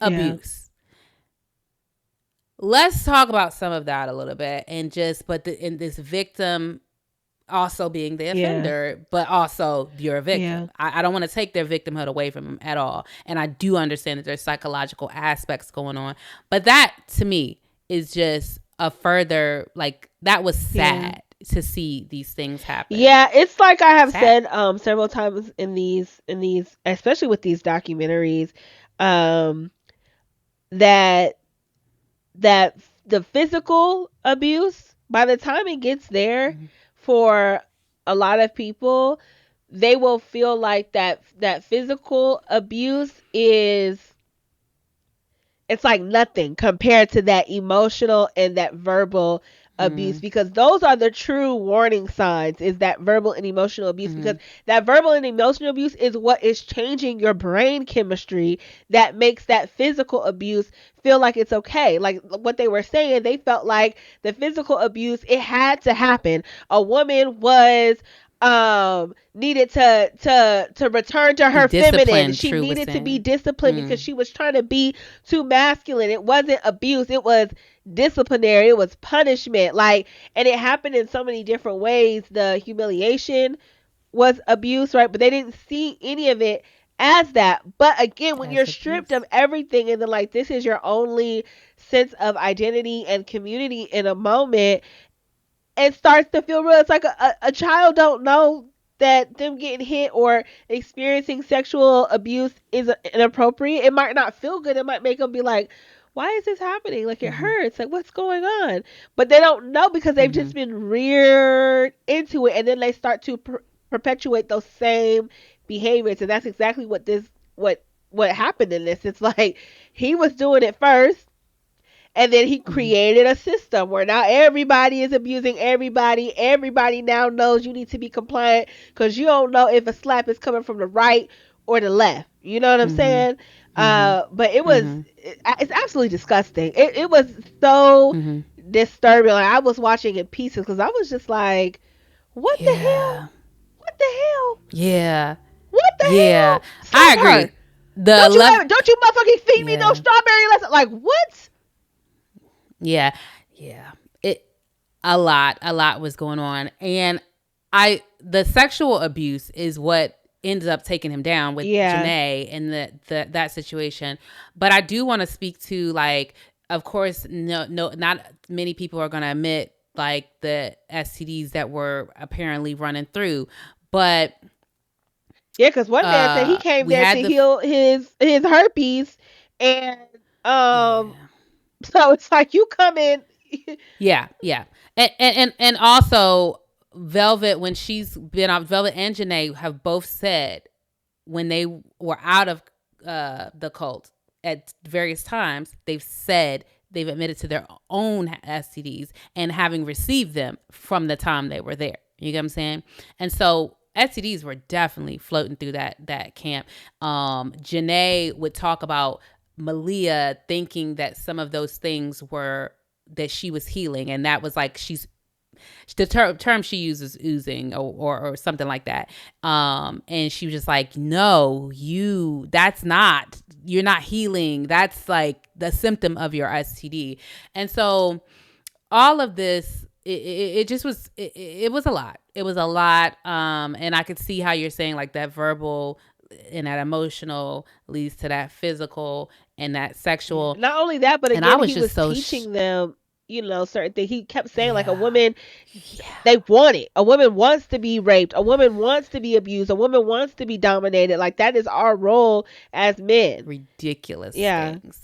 Yeah. abuse. let's talk about some of that a little bit, and just in this victim also being the offender, but also you're a victim. I don't want to take their victimhood away from them at all. And I do understand that there's psychological aspects going on. But that, to me, is just a further, like, that was sad to see these things happen. Yeah, it's like I have said several times in these, especially with these documentaries, um, that the physical abuse, by the time it gets there, for a lot of people, they will feel like that physical abuse is, it's like nothing compared to that emotional and that verbal abuse, because those are the true warning signs, is that verbal and emotional abuse, because that verbal and emotional abuse is what is changing your brain chemistry that makes that physical abuse feel like it's okay. Like what they were saying, they felt like the physical abuse, it had to happen. A woman was needed to return to her feminine. She needed to be disciplined because she was trying to be too masculine. It wasn't abuse, it was disciplinary, it was punishment. Like, and it happened in so many different ways. The humiliation was abuse, right? But they didn't see any of it as that. But again, when you're stripped of everything, and then like this is your only sense of identity and community in a moment, it starts to feel real. It's like a child don't know that them getting hit or experiencing sexual abuse is inappropriate. It might not feel good. It might make them be like, why is this happening? Like, it hurts. Like, what's going on? But they don't know because they've just been reared into it. And then they start to perpetuate those same behaviors. And that's exactly what happened in this. It's like he was doing it first, and then he created a system where now everybody is abusing everybody. Everybody now knows you need to be compliant because you don't know if a slap is coming from the right or the left. You know what I'm saying? But it was, it's absolutely disgusting. It was so disturbing. Like, I was watching in pieces because I was just like, what the hell? What the hell? Yeah. What the hell? Slap I agree. Her. Don't you motherfucking feed me no strawberry lesson. Like, what? Yeah. A lot was going on. And the sexual abuse is what ended up taking him down with Janae and that situation. But I do want to speak to, like, of course, no, not many people are going to admit, like, the STDs that were apparently running through. But yeah, because one man said he came there to heal his herpes, and so it's like you come in. yeah. And also Velvet, when she's been on, Velvet and Janae have both said when they were out of the cult at various times, they've admitted to their own STDs and having received them from the time they were there. You get what I'm saying? And so STDs were definitely floating through that camp. Janae would talk about Malia thinking that some of those things were that she was healing, and that was like the term she uses, oozing or something like that. And she was just like, no, you're not healing. That's like the symptom of your STD. And so all of this, it just was, it was a lot. It was a lot. And I could see how you're saying, like, that verbal and that emotional leads to that physical and that sexual. Not only that, but again, he was teaching them, certain things. He kept saying, like, a woman, they want it. A woman wants to be raped. A woman wants to be abused. A woman wants to be dominated. Like, that is our role as men. Ridiculous things.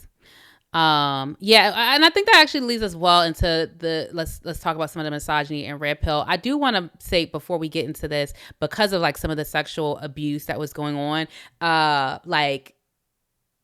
And I think that actually leads us well into let's talk about some of the misogyny and red pill. I do want to say before we get into this, because of, like, some of the sexual abuse that was going on, like,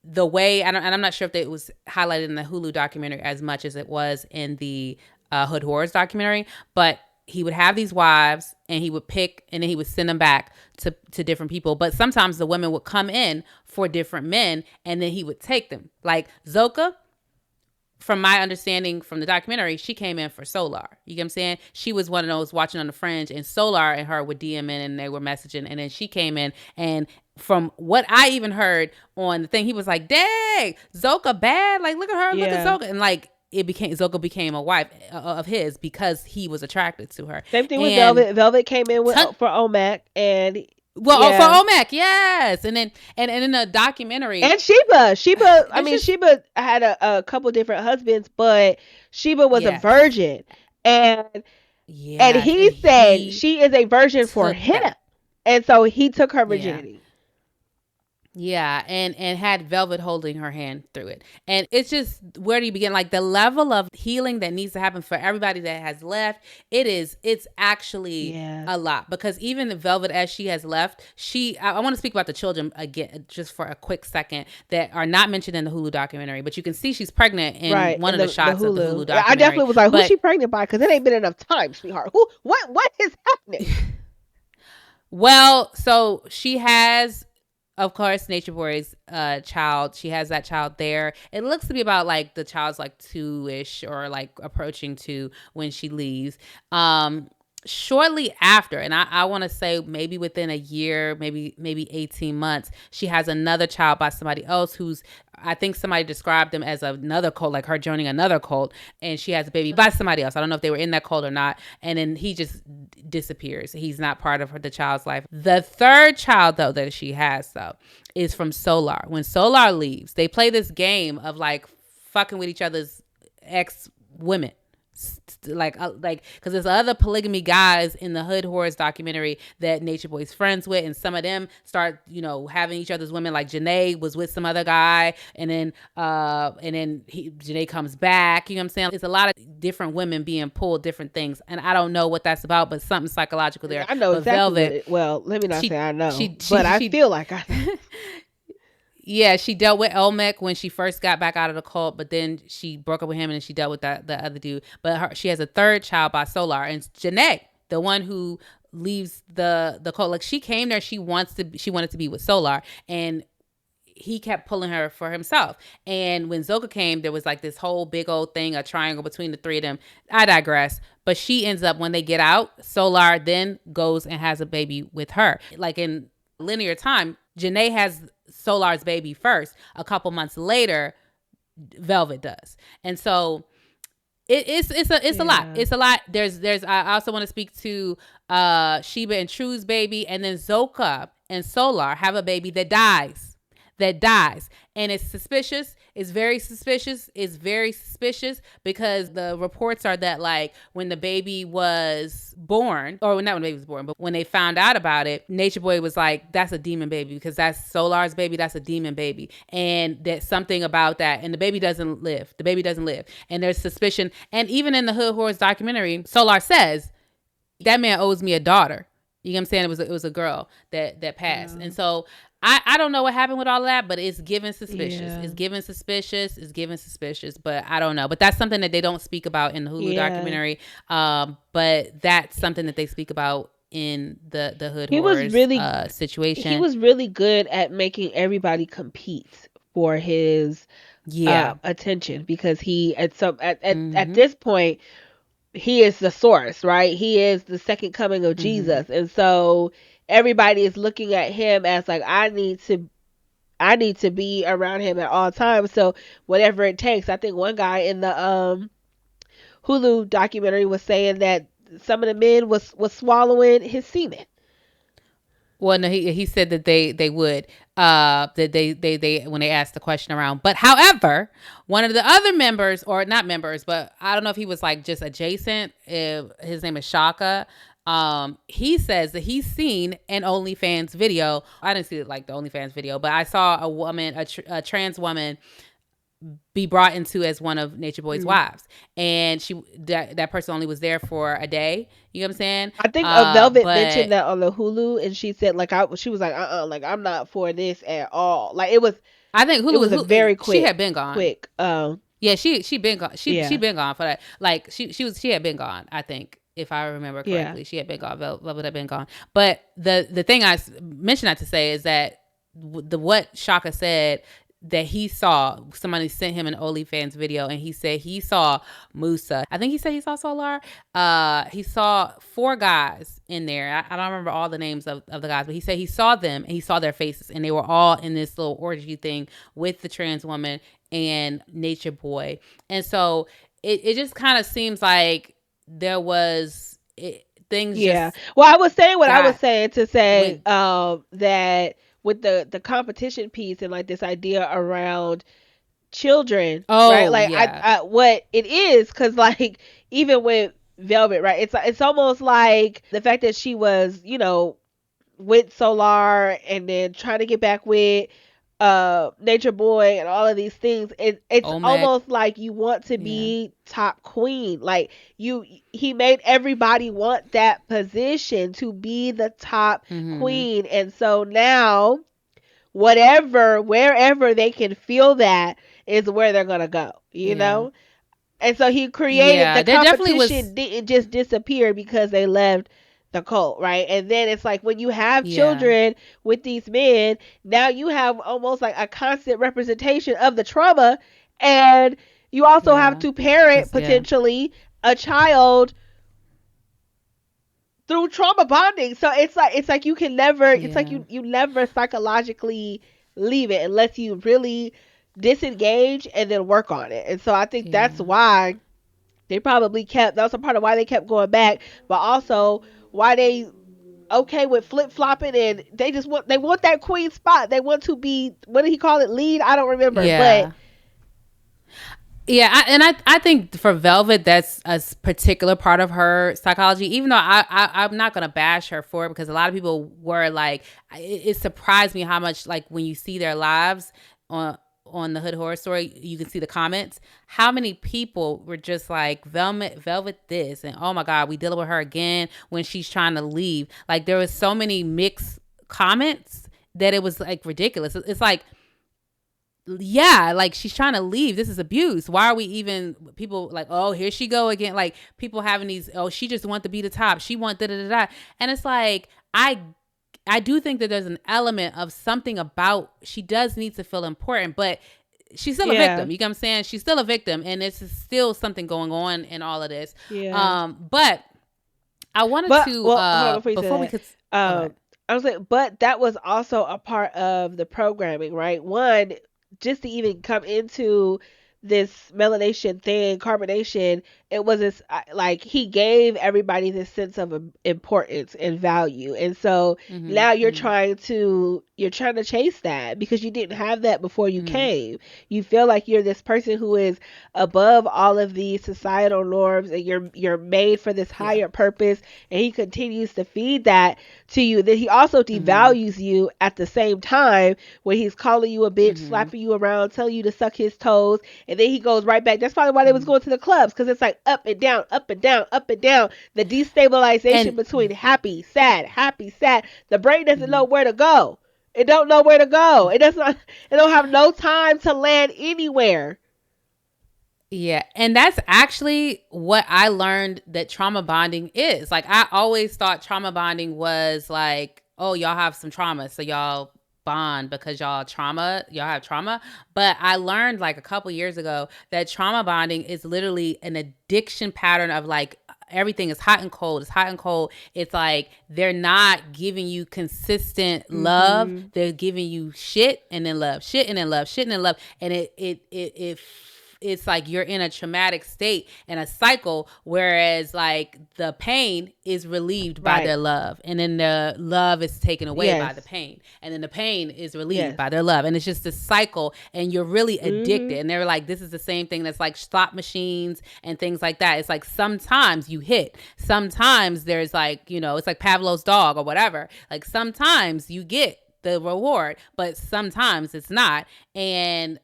the way, and I'm not sure if it was highlighted in the Hulu documentary as much as it was in the Hood Horrors documentary, but he would have these wives and he would pick, and then he would send them back to different people. But sometimes the women would come in for different men, and then he would take them. Like Zoka, from my understanding from the documentary, she came in for Solar. You get what I'm saying? She was one of those watching on the fringe, and Solar and her would DM in and they were messaging. And then she came in, and from what I even heard on the thing, he was like, dang, Zoka bad. Like, look at her, look at Zoka. And, like, Zoka became a wife of his because he was attracted to her. Same thing with Velvet. Velvet came in for Omac, and for Omac, yes, and then and in the documentary, and Sheba. I mean, Sheba had a couple different husbands, but Sheba was a virgin, and he said she is a virgin for him, and so he took her virginity. Yeah, and had Velvet holding her hand through it. And it's just, where do you begin? Like, the level of healing that needs to happen for everybody that has left, it's actually a lot. Because even Velvet, as she has left, I want to speak about the children again, just for a quick second, that are not mentioned in the Hulu documentary. But you can see she's pregnant in one of the shots of the Hulu documentary. I definitely was like, who's she pregnant by? Because it ain't been enough time, sweetheart. What is happening? Well, so she has, of course, Nature Boy's child. She has that child there. It looks to be about like the child's like 2-ish or like approaching 2 when she leaves. Shortly after, and I want to say maybe within a year, maybe 18 months, she has another child by somebody else who's, I think somebody described them as another cult, like her joining another cult, and she has a baby by somebody else. I don't know if they were in that cult or not. And then he just disappears. He's not part of the child's life. The third child, though, that she has, though, is from Solar. When Solar leaves, they play this game of like fucking with each other's ex-women. Like, because there's other polygamy guys in the Hood Horrors documentary that Nature Boy's friends with, and some of them start, having each other's women. Like Janae was with some other guy, and then Janae comes back. You know what I'm saying? It's a lot of different women being pulled, different things, and I don't know what that's about, but something psychological there. I know but exactly. Velvet, well, let me not say I know, but I feel like I know. Yeah, she dealt with Olmec when she first got back out of the cult, but then she broke up with him, and then she dealt with the other dude. But she has a third child by Solar, and Janae, the one who leaves the cult, like she came there, she wanted to be with Solar, and he kept pulling her for himself. And when Zoka came, there was like this whole big old thing, a triangle between the three of them. I digress. But she ends up, when they get out, Solar then goes and has a baby with her. Like in linear time, Janae has Solar's baby first. A couple months later, Velvet does. And so it's a lot. It's a lot. There's I also want to speak to Sheba and True's baby, and then Zoka and Solar have a baby that dies. And it's suspicious. It's very suspicious. Because the reports are that, like, when the baby was born, or not when the baby was born, but when they found out about it, Nature Boy was like, that's a demon baby, because that's Solar's baby. That's a demon baby. And there's something about that. And the baby doesn't live. And there's suspicion. And even in the Hood Horrors documentary, Solar says, that man owes me a daughter. You know what I'm saying? It was a girl that passed. And so I don't know what happened with all of that, but it's given suspicious. Yeah. It's given suspicious, but I don't know. But that's something that they don't speak about in the Hulu documentary. But that's something that they speak about in the Hood Horrors situation. He was really good at making everybody compete for his attention, because he at this point, he is the source, right? He is the second coming of Jesus. And so everybody is looking at him as like, I need to be around him at all times. So whatever it takes. I think one guy in the Hulu documentary was saying that some of the men was swallowing his semen. Well, no, he said that they would, that they when they asked the question around. But however, one of the other members, or not members, but I don't know if he was like just adjacent, his name is Shaka. He says that he's seen an OnlyFans video. I didn't see like the OnlyFans video, but I saw a woman, a trans woman, be brought into as one of Nature Boy's wives, and that person only was there for a day. You know what I'm saying? I think Velvet mentioned that on the Hulu, and she said she was like, like, I'm not for this at all. Like, it was. I think Hulu was a very quick. She had been gone. Quick. Yeah, she been gone. She been gone for that. Like she had been gone. I think, if I remember correctly, she had been gone. Velvet had been gone. But the thing I mentioned that to say is that what Shaka said, that he saw. Somebody sent him an OnlyFans video, and he said he saw Musa. I think he said he saw Solar. He saw 4 guys in there. I don't remember all the names of the guys, but he said he saw them and he saw their faces, and they were all in this little orgy thing with the trans woman and Nature Boy. And so it just kind of seems like there was things. Yeah. Just Well, I was saying what I was got saying to say went. that with the competition piece and like this idea around children, right? Oh Like yeah. I what it is, because like even with Velvet, right? It's almost like the fact that she was, with Solar and then trying to get back with Nature Boy and all of these things. It's Olmec. almost like you want to Yeah. be top queen. Like he made everybody want that position to be the top Mm-hmm. queen. And so now wherever they can feel that is where they're gonna go, Yeah. and so he created the Yeah. There definitely was. competition didn't just disappear because they left the cult, right? And then it's like when you have Yeah. children with these men, now you have almost like a constant representation of the trauma, and you also have Yeah. to parent Cause yeah. potentially a child through trauma bonding. So it's like you can never, it's like Yeah. you never psychologically leave it unless you really disengage and then work on it. And so I think that's Yeah. why they probably kept, that was a part of why they kept going back, but also why they okay with flip flopping, and they want that queen spot. They want to be, what did he call it, lead? I don't remember, but Yeah. Yeah, I think for Velvet, that's a particular part of her psychology. Even though I'm not gonna bash her for it, because a lot of people were like, it surprised me how much, like, when you see their lives on the Hood Horror Story, you can see the comments. How many people were just like, Velvet this, and oh my God, we dealing with her again when she's trying to leave. Like, there was so many mixed comments that it was like ridiculous. It's like, yeah, like, she's trying to leave. This is abuse. Why are we even, people like, oh, here she go again. Like, people having these, oh, she just want to be the top. She want da da da da. And it's like, I do think that there's an element of something about, she does need to feel important, but she's still a yeah, victim. You know what I'm saying? She's still a victim, and it's still something going on in all of this. yeah. But I wanted But to well, hold on before you say before we that. could. Okay. I was like, but that was also a part of the programming, right? One, just to even come into this melanation thing, carbonation, it was this like he gave everybody this sense of importance and value, and so Mhm. now you're Mhm. trying to chase that because you didn't have that before you Mhm. came. You feel like you're this person who is above all of these societal norms, and you're made for this Yeah. higher purpose, and he continues to feed that to you. Then he also Mhm. devalues you at the same time when he's calling you a bitch, Mhm. slapping you around, telling you to suck his toes, and then he goes right back. That's probably why they was Mhm. going to the clubs, because it's like up and down, up and down, up and down. The destabilization And between happy, sad, happy, sad. The brain doesn't know mhm. where to go. It don't know where to go. It doesn't. It don't have no time to land anywhere. Yeah, and that's actually what I learned that trauma bonding is. Like, I always thought trauma bonding was like, oh, y'all have some trauma, so y'all bond because y'all have trauma. But I learned like a couple years ago that trauma bonding is literally an addiction pattern of like, everything is hot and cold. It's hot and cold. It's like they're not giving you consistent love. Mhm. They're giving you shit and then love, shit and then love, shit and then love, and it's like you're in a traumatic state and a cycle, whereas like the pain is relieved by Right. their love, and then the love is taken away by Yes. the pain, and then the pain is relieved Yes. by their love, and it's just a cycle, and you're really addicted. Mhm. And they're like, this is the same thing that's like slot machines and things like that. It's like sometimes you hit, sometimes there's like, it's like Pavlov's dog or whatever. Like, sometimes you get the reward, but sometimes it's not. And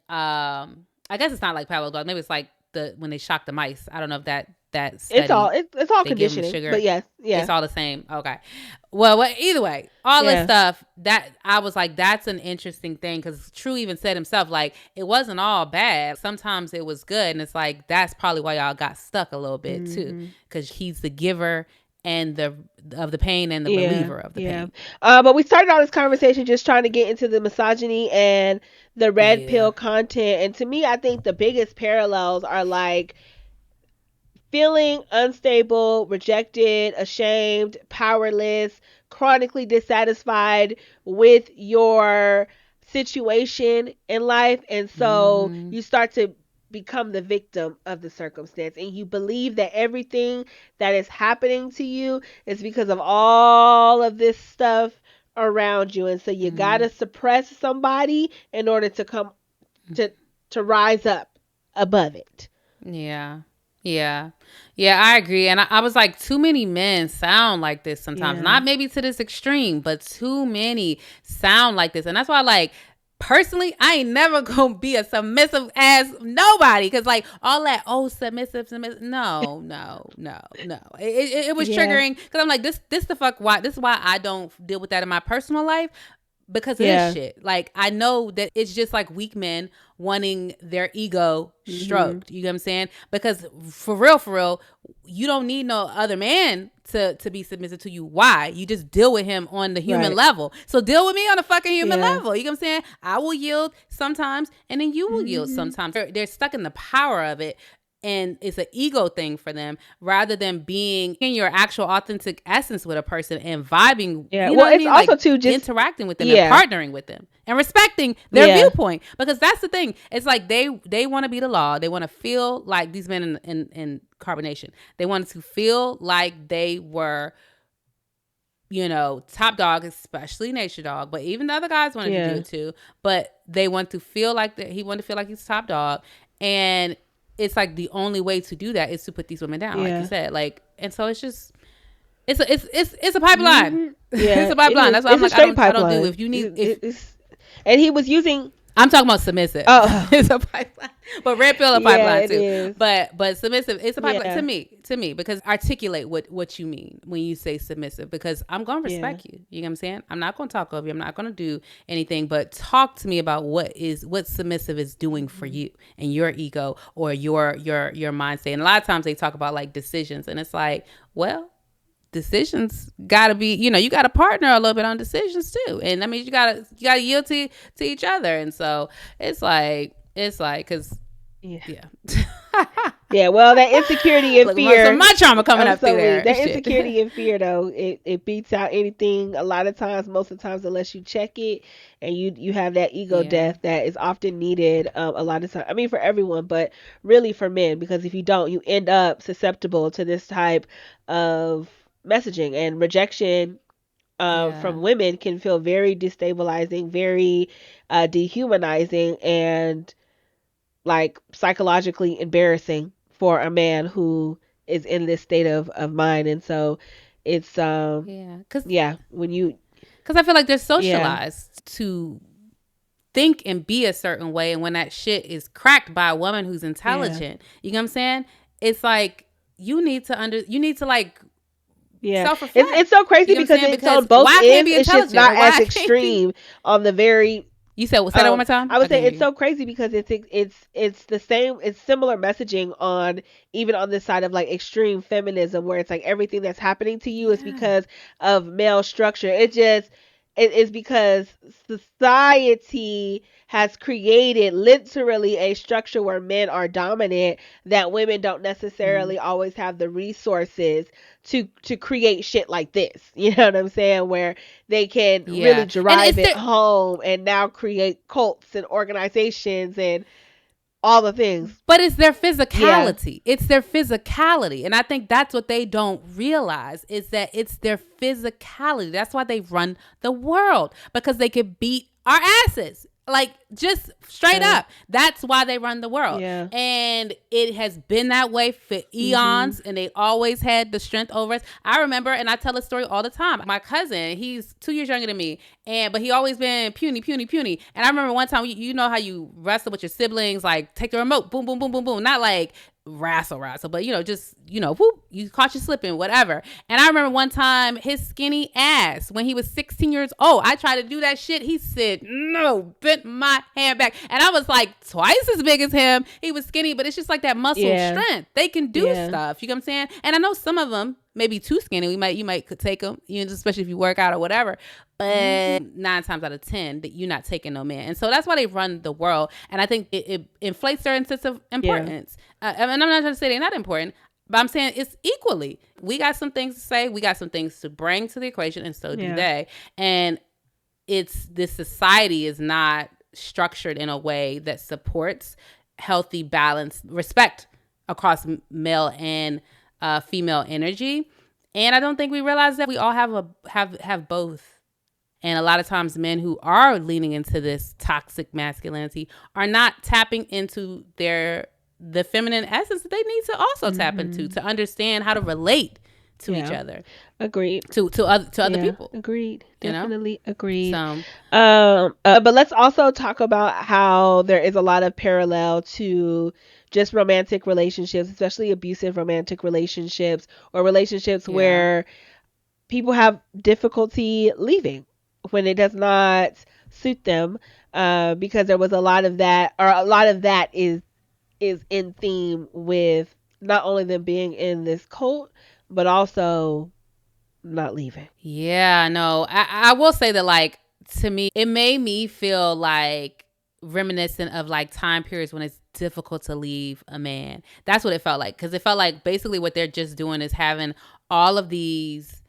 I guess it's not like Pablo dog. Maybe it's like when they shock the mice. I don't know if that It's all study, it's all they give them conditioning, but sugar. yes, It's yeah, all the same. Okay. Well, either way, all this yeah. stuff, that I was like, that's an interesting thing, because True even said himself, like, it wasn't all bad. Sometimes it was good, and it's like that's probably why y'all got stuck a little bit too, Mhm. because he's the giver and the pain and the Yeah, reliever of the yeah. pain. But we started all this conversation just trying to get into the misogyny and the red Yeah. pill content. And to me, I think the biggest parallels are like feeling unstable, rejected, ashamed, powerless, chronically dissatisfied with your situation in life. And so Mm-hmm. you start to become the victim of the circumstance and you believe that everything that is happening to you is because of all of this stuff around you. And so you got Mm-hmm. to suppress somebody in order to come to rise up above it. Yeah. Yeah. Yeah, I agree. And I was like, too many men sound like this sometimes. Yeah. Not maybe to this extreme, but too many sound like this. And that's why, like, personally, I ain't never gonna be a submissive ass nobody. Cause like all that, oh, submissive. No, no, no, no. It was Yeah. triggering. Cause I'm like, this the fuck why this is why I don't deal with that in my personal life. Because of Yeah. this shit. Like, I know that it's just like weak men wanting their ego stroked. You know what I'm saying? Because for real, you don't need no other man to be submissive to you. Why? You just deal with him on the human Right. level. So deal with me on a fucking human Yeah. level. You know what I'm saying? I will yield sometimes and then you will yield sometimes. They're stuck in the power of it. And it's an ego thing for them rather than being in your actual authentic essence with a person and vibing. Yeah. You know Well, what I it's mean? also Like too just interacting with them and yeah. partnering with them and respecting their Yeah. viewpoint. Because that's the thing. It's like they want to be the law. They want to feel like these men in carbonation. They wanted to feel like they were, you know, top dog, especially Nature Dog, but even the other guys wanted to do it too. But they want to feel like that. He wanted to feel like he's top dog, and it's like the only way to do that is to put these women down, like you said. Like, and so it's just it's a pipeline. Yeah. It's a pipeline. That's why I'm like, I don't do. If you need, and he was using. I'm talking about submissive. Oh. It's a pipeline, but red pill a pipeline too. Is. But submissive, it's a pipeline to me because articulate what you mean when you say submissive, because I'm gonna respect you. You know what I'm saying? I'm not gonna talk over you. I'm not gonna do anything, but talk to me about what submissive is doing for you and your ego or your mindset. And a lot of times they talk about like decisions, and it's like, well, decisions gotta be, you know, you gotta partner a little bit on decisions too, and I mean you gotta yield to each other. And so it's like because yeah. Well, that insecurity and fear. Some of my trauma coming up through there. That insecurity and fear, though, it beats out anything. A lot of times, most of the times, unless you check it and you have that ego death that is often needed. A lot of times, I mean, for everyone, but really for men, because if you don't, you end up susceptible to this type of messaging, and rejection from women can feel very destabilizing, very dehumanizing, and like psychologically embarrassing for a man who is in this state of mind. And so it's when you, because I feel like they're socialized to think and be a certain way, and when that shit is cracked by a woman who's intelligent, you know what I'm saying, it's like you need to like self-reflect. It's so crazy, you know, because it's on both ends. It's just not as extreme on the very. You said say that one more time. I would say it's so crazy because it's the same. It's similar messaging on even on this side of like extreme feminism, where it's like everything that's happening to you is because of male structure. It is because society has created literally a structure where men are dominant, that women don't necessarily always have the resources to create shit like this. You know what I'm saying? Where they can really drive it home and now create cults and organizations and all the things. But it's their physicality. It's their physicality. And I think that's what they don't realize, is that it's their physicality. That's why they run the world, because they can beat our asses. Like, just straight up. That's why they run the world. And it has been that way for eons, and they always had the strength over us. I remember, and I tell a story all the time. My cousin, he's 2 years younger than me, but he always been puny. And I remember one time, you know how you wrestle with your siblings, like take the remote, boom, boom, boom, boom, boom. Not like wrestle, but just, whoop, you caught you slipping, whatever. And I remember one time his skinny ass, when he was 16 years old, I tried to do that shit. He said, no, bent my hand back. And I was like twice as big as him. He was skinny, but it's just like that muscle strength. They can do stuff. You know what I'm saying? And I know some of them maybe too skinny, you might could take them, especially if you work out or whatever. But 9 times out of 10 that you're not taking no man. And so that's why they run the world. And I think it inflates their sense of importance. And I'm not trying to say they're not important, but I'm saying it's equally. We got some things to say. We got some things to bring to the equation, and so do they. And this society is not structured in a way that supports healthy, balanced respect across male and female energy. And I don't think we realize that we all have both. And a lot of times men who are leaning into this toxic masculinity are not tapping into the feminine essence that they need to also tap into, to understand how to relate to each other. Agreed. To other people. Agreed. Definitely agreed. So, but let's also talk about how there is a lot of parallel to just romantic relationships, especially abusive romantic relationships, or relationships where people have difficulty leaving when it does not suit them, because there was a lot of that, or a lot of that is in theme with not only them being in this cult, but also not leaving. Yeah, no, I will say that, like, to me, it made me feel like reminiscent of like time periods when it's difficult to leave a man. That's what it felt like. Because it felt like basically what they're just doing is having all of these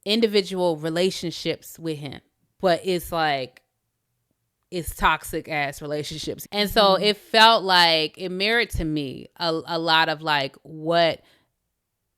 individual relationships with him. But it's like, it's toxic ass relationships. And so it felt like it mirrored to me a lot of like what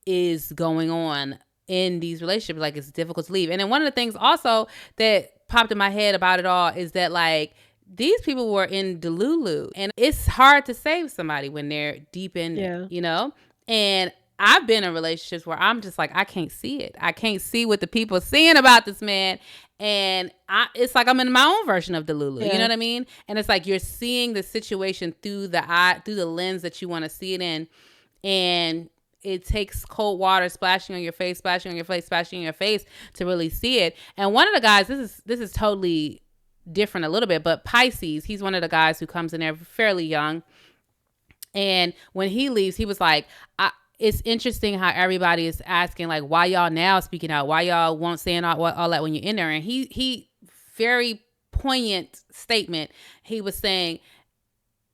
is going on in these relationships. Like, it's difficult to leave. And then one of the things also that popped in my head about it all is that, like, these people were in Delulu, and it's hard to save somebody when they're deep in it, And I've been in relationships where I'm just like, I can't see it. I can't see what the people are seeing about this man. And it's like I'm in my own version of Delulu. You know what I mean? And it's like you're seeing the situation through the lens that you want to see it in. And it takes cold water splashing on your face, splashing on your face, splashing on your face to really see it. And one of the guys, this is totally different a little bit, but Pisces, he's one of the guys who comes in there fairly young. And when he leaves, he was like, it's interesting how everybody is asking, like, why y'all now speaking out? Why y'all won't say all that when you're in there? And he very poignant statement. He was saying,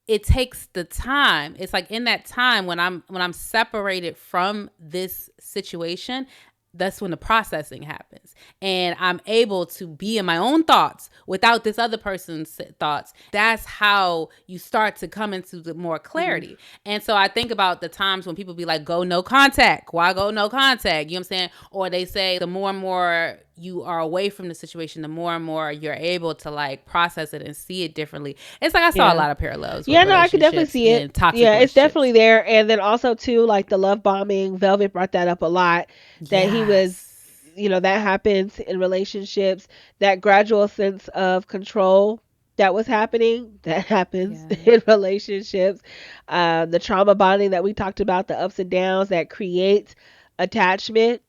it takes the time. It's like in that time when I'm separated from this situation, that's when the processing happens. And I'm able to be in my own thoughts without this other person's thoughts. That's how you start to come into the more clarity. And so I think about the times when people be like, go no contact. Why go no contact? You know what I'm saying? Or they say the more and more you are away from the situation, the more and more you're able to like process it and see it differently. It's like I saw a lot of parallels. Yeah, no, I could definitely see it. Yeah, it's definitely there. And then also too, like the love bombing, Velvet brought that up a lot. That he was, that happens in relationships. That gradual sense of control that was happening, that happens in relationships. The trauma bonding that we talked about, the ups and downs that create attachment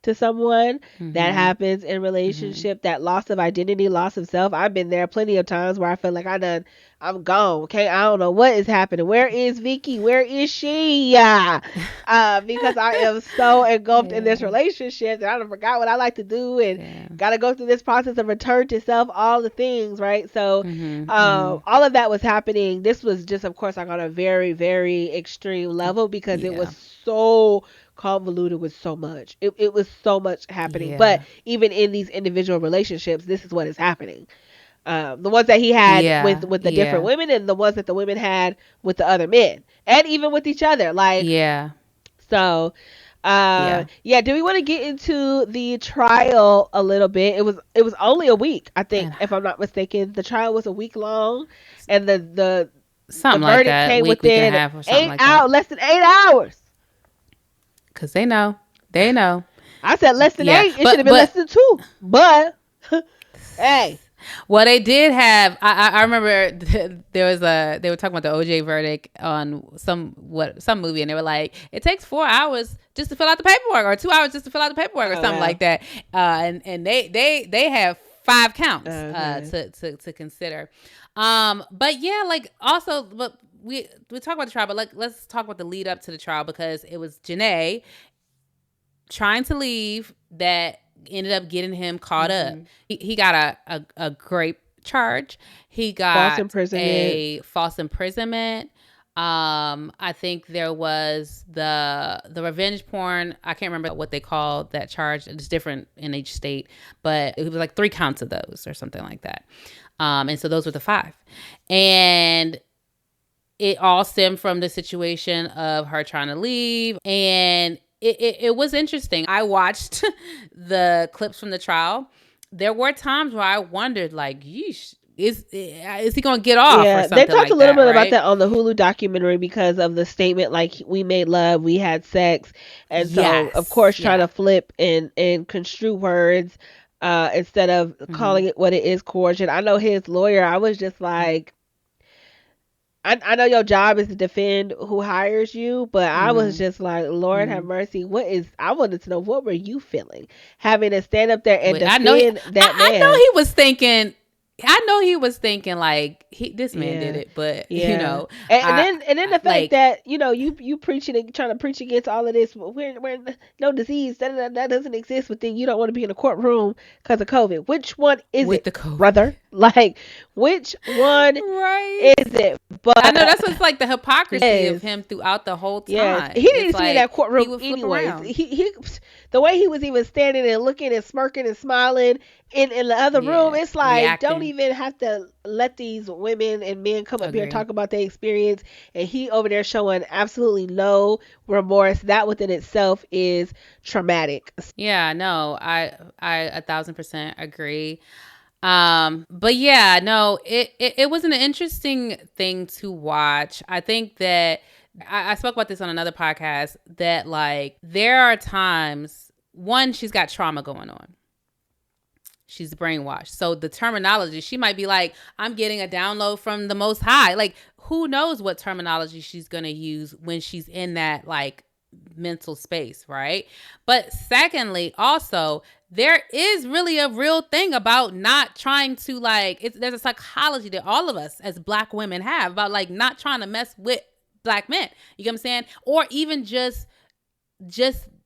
to someone, that happens in relationship. That loss of identity, loss of self. I've been there plenty of times where I feel like I'm gone. Okay, I don't know what is happening. Where is Vicky? Where is she? Because I am so engulfed in this relationship that I done forgot what I like to do, and got to go through this process of return to self, all the things, right? So all of that was happening. This was just, of course, like on a very, very extreme level, because it was so convoluted with so much. It was so much happening. But even in these individual relationships, this is what is happening. The ones that he had with the different women, and the ones that the women had with the other men, and even with each other. Like, so do we want to get into the trial a little bit? It was only a week, I think, if I'm not mistaken. The trial was a week long, and the something verdict like that, came week within and a half or something 8 like that. less than 8 hours. Because they know. I said less than 8. It should have been less than 2. But hey. Well, they did have. I remember they were talking about the OJ verdict on some movie, and they were like, it takes 4 hours just to fill out the paperwork, or 2 hours just to fill out the paperwork, or something like that. And they have 5 counts to consider. But yeah, like also, but we talk about the trial, but like let's talk about the lead up to the trial, because it was Janae. trying to leave that ended up getting him caught up. He got a grape charge. He False got imprisonment. a false imprisonment. I think there was the revenge porn. I can't remember what they called that charge. It's different in each state, but it was like 3 counts of those or something like that. And so those were the 5. And it all stemmed from the situation of her trying to leave. And it was interesting. I watched the clips from the trial. There were times where I wondered, like, yeesh, is he gonna get off? Yeah, or something they talked like a little that, bit about right? that on the Hulu documentary because of the statement like we made love, we had sex, and so of course trying to flip and construe words instead of calling it what it is, coercion. I know his lawyer. I was just like, I know your job is to defend who hires you, but I was just like, Lord have mercy. I wanted to know, what were you feeling having to stand up there and I defend know that man? I know he was thinking. I know he was thinking like this man did it, but you know, and then the fact like, that you preaching and trying to preach against all of this, where no disease that doesn't exist, but then you don't want to be in a courtroom because of COVID. Which one is with it, the COVID. brother? Like, which one right? is it? But I know that's what's like the hypocrisy Yes. of him throughout the whole time. Yes, he didn't It's see in like that courtroom he would flip anyways. around. He the way he was even standing and looking and smirking and smiling in the other room, it's like, don't even have to let these women and men come up here and talk about their experience, and he over there showing absolutely no remorse. That within itself is traumatic. Yeah, no, I 1,000% agree. But yeah, no, it was an interesting thing to watch. I think that I spoke about this on another podcast, that like there are times, one, she's got trauma going on. She's brainwashed. So the terminology, she might be like, I'm getting a download from the Most High. Like, who knows what terminology she's going to use when she's in that like mental space, right? But secondly, also, there is really a real thing about not trying to like, there's a psychology that all of us as Black women have about like not trying to mess with Black men. You get what I'm saying? Or even just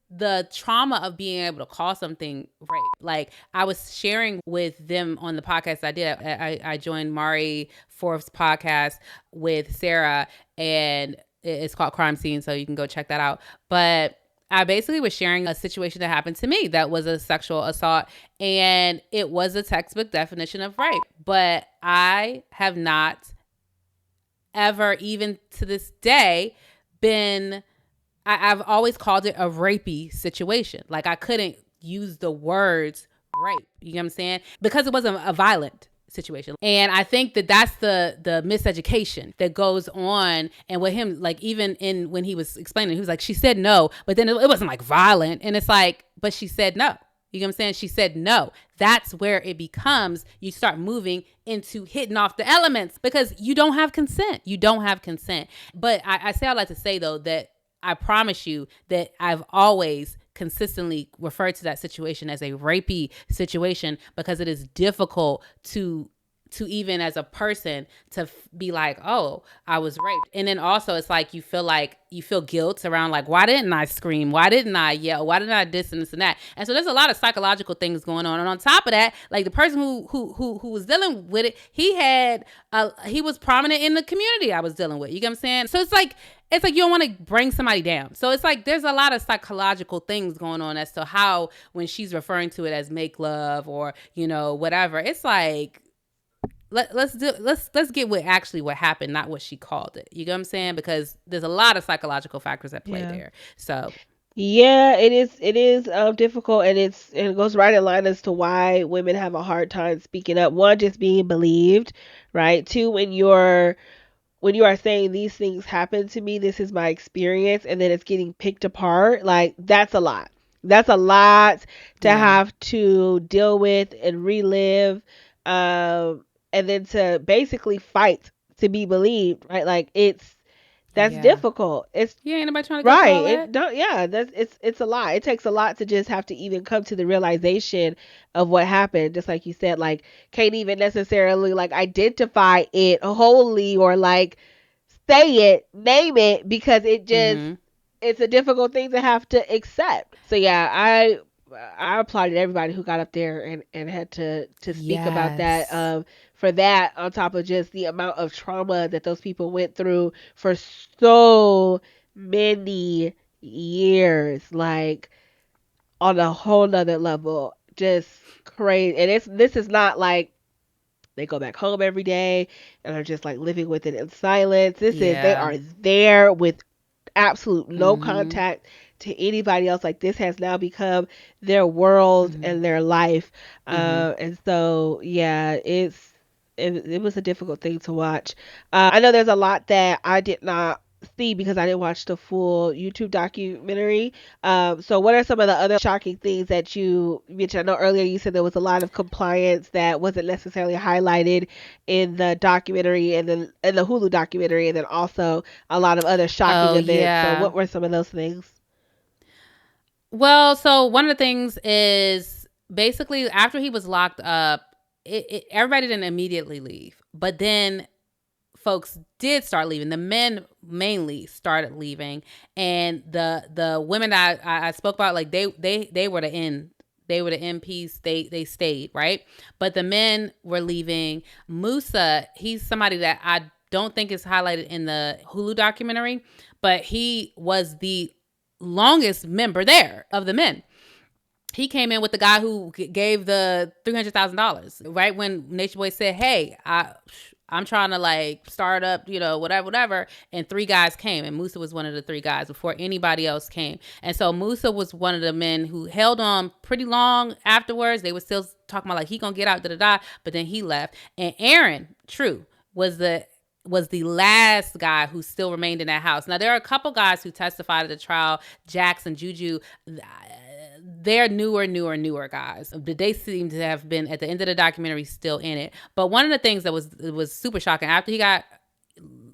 the trauma of being able to call something rape. Like, I was sharing with them on the podcast I did. I joined Mari Forth's podcast with Sarah, and it's called Crime Scene, so you can go check that out. But I basically was sharing a situation that happened to me that was a sexual assault, and it was a textbook definition of rape. But I have not ever, even to this day, I've always called it a rapey situation. Like, I couldn't use the words rape. You know what I'm saying? Because it wasn't a violent situation. And I think that that's the miseducation that goes on. And with him, like, even when he was explaining, he was like, she said no, but then it wasn't like violent. And it's like, but she said no. You know what I'm saying? She said no. That's where it becomes, you start moving into hitting off the elements because you don't have consent. You don't have consent. But I say all that to say, though, that I promise you that I've always consistently referred to that situation as a rapey situation because it is difficult to even as a person to be like, oh, I was raped. And then also it's like you feel guilt around like, why didn't I scream? Why didn't I yell? Why didn't I this and this and that? And so there's a lot of psychological things going on. And on top of that, like the person who was dealing with it, he was prominent in the community I was dealing with. You get what I'm saying? So it's like you don't want to bring somebody down. So it's like there's a lot of psychological things going on as to how when she's referring to it as make love or, whatever, it's like, let's get what happened, not what she called it. You get what I'm saying? Because there's a lot of psychological factors at play there. So yeah, it is difficult, and it goes right in line as to why women have a hard time speaking up. One, just being believed, right? Two, when you are saying these things happen to me, this is my experience, and then it's getting picked apart, like that's a lot. That's a lot to have to deal with and relive. And then to basically fight to be believed, right? Like that's difficult. Ain't nobody trying to go through all that. It's a lot. It takes a lot to just have to even come to the realization of what happened. Just like you said, like can't even necessarily like identify it wholly or like say it, name it, because it just it's a difficult thing to have to accept. So yeah, I applauded everybody who got up there and had to speak about that. Yes. For that, on top of just the amount of trauma that those people went through for so many years, like on a whole nother level, just crazy. And this is not like they go back home every day and are just like living with it in silence. This is they Yeah. are there with absolute no Mhm. contact to anybody else. Like this has now become their world Mhm. and their life. Mhm. And so yeah, it was a difficult thing to watch. I know there's a lot that I did not see because I didn't watch the full YouTube documentary. So what are some of the other shocking things that you mentioned? I know earlier you said there was a lot of compliance that wasn't necessarily highlighted in the documentary and then in the Hulu documentary, and then also a lot of other shocking Oh events. So yeah. what were some of those things? Well, so one of the things is basically after he was locked up, everybody didn't immediately leave, but then folks did start leaving. The men mainly started leaving, and the women that I spoke about, like they were the end. They were the end piece. They stayed, right, but the men were leaving. Musa, he's somebody that I don't think is highlighted in the Hulu documentary, but he was the longest member there of the men. He came in with the guy who gave the $300,000 right when Nature Boy said, "Hey, I'm trying to like start up, whatever." And three guys came, and Musa was one of the three guys before anybody else came. And so Musa was one of the men who held on pretty long afterwards. They were still talking about like he gonna get out, da da da. But then he left. And Aaron, true, was the last guy who still remained in that house. Now there are a couple guys who testified at the trial, Jax and Juju. They're newer guys. They seem to have been at the end of the documentary still in it. But one of the things that was super shocking after he got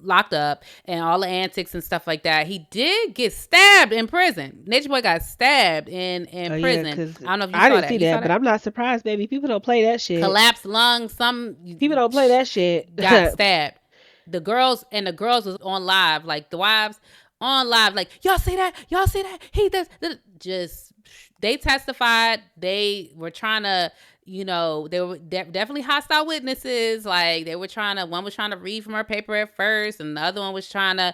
locked up and all the antics and stuff like that, he did get stabbed in prison. Nature Boy got stabbed in Oh yeah, prison. because I don't know if you I saw didn't that. see You saw that, but that? I'm not surprised, baby. People don't play that shit. Collapsed lungs. Some People don't play that shit. got stabbed. The girls was on live, like the wives on live, like y'all see that, he does just. They testified. They were trying to, they were definitely hostile witnesses. Like they were trying to, one was trying to read from her paper at first, and the other one was trying to,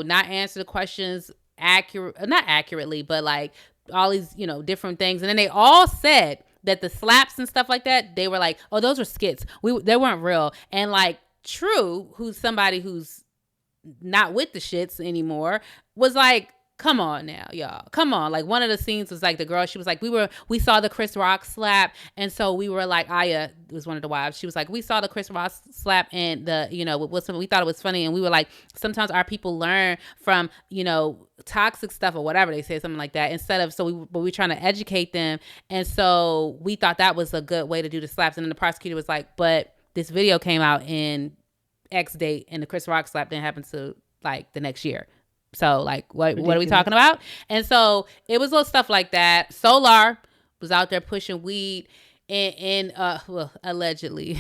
not answer the questions not accurately, but like all these, different things. And then they all said that the slaps and stuff like that, they were like, oh, those were skits. They weren't real. And like True, who's somebody who's not with the shits anymore, was like, come on now, y'all. Come on. Like one of the scenes was like the girl, she was like, we saw the Chris Rock slap. And so we were like, Aya was one of the wives. She was like, we saw the Chris Rock slap and we thought it was funny. And we were like, sometimes our people learn from, toxic stuff or whatever they say, something like that, instead of, but we're trying to educate them. And so we thought that was a good way to do the slaps. And then the prosecutor was like, but this video came out in X date and the Chris Rock slap didn't happen to like the next year. So like what are we Ridiculous. talking about? And so it was little stuff like that. Solar was out there pushing weed and well, allegedly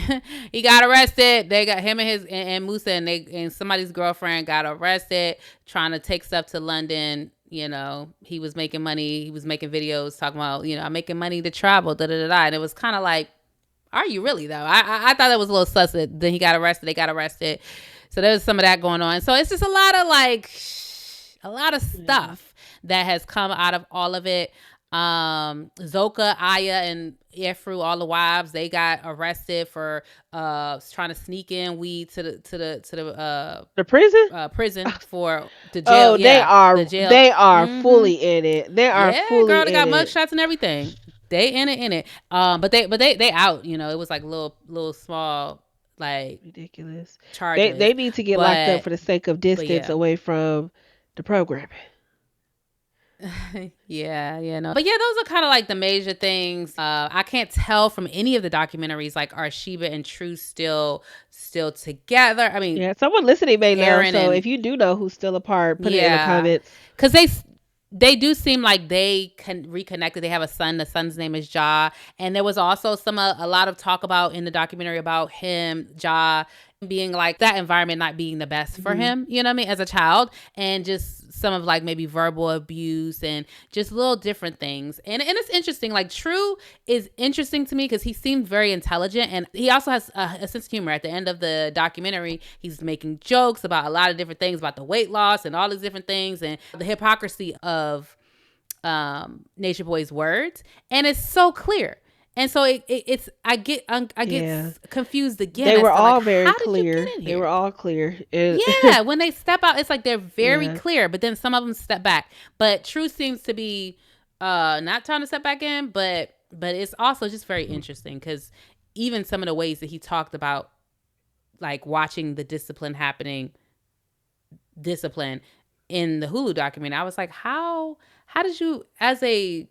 he got arrested. They got him and his and Musa and somebody's girlfriend got arrested trying to take stuff to London. He was making money. He was making videos talking about, I'm making money to travel, da da da da. And it was kind of like, are you really though? I thought that was a little sus. Then he got arrested. They got arrested. So there was some of that going on. So it's just a lot of Yeah. stuff that has come out of all of it. Zoka, Aya, and Efru, all the wives, they got arrested for trying to sneak in weed to the The prison? prison for the jail. Oh, they Yeah, the are jail. they are Mm-hmm. fully in it. They are Yeah, girl, fully they in got it. mugshots and everything. They in it. But they out. It was like little small like Ridiculous. They charges. need to get locked up But for the sake of but distance yeah. away from the programming. Yeah, no. But yeah, those are kind of like the major things. I can't tell from any of the documentaries, like, are Sheba and True still together? I mean, Yeah, someone listening may know. Aaron So and if you do know who's still apart, put it in the yeah, comments. because they do seem like they can reconnected. They have a son. The son's name is Ja, and there was also a lot of talk about in the documentary about him, Ja. being like that environment not being the best for Mhm. him, you know what I mean, as a child, and just some of like maybe verbal abuse and just little different things. And it's interesting. Like True is interesting to me because he seemed very intelligent, and he also has a sense of humor. At the end of the documentary, he's making jokes about a lot of different things about the weight loss and all these different things and the hypocrisy of Nature Boy's words, and it's so clear. And so it's I get Yeah. confused again They as were to like all very how did you get clear. in They were here? all clear. Yeah, when they step out, it's like they're very Yeah. clear, but then some of them step back. But True seems to be not trying to step back in, but it's also just very interesting because even some of the ways that he talked about like watching the discipline in the Hulu documentary, I was like, how did you as a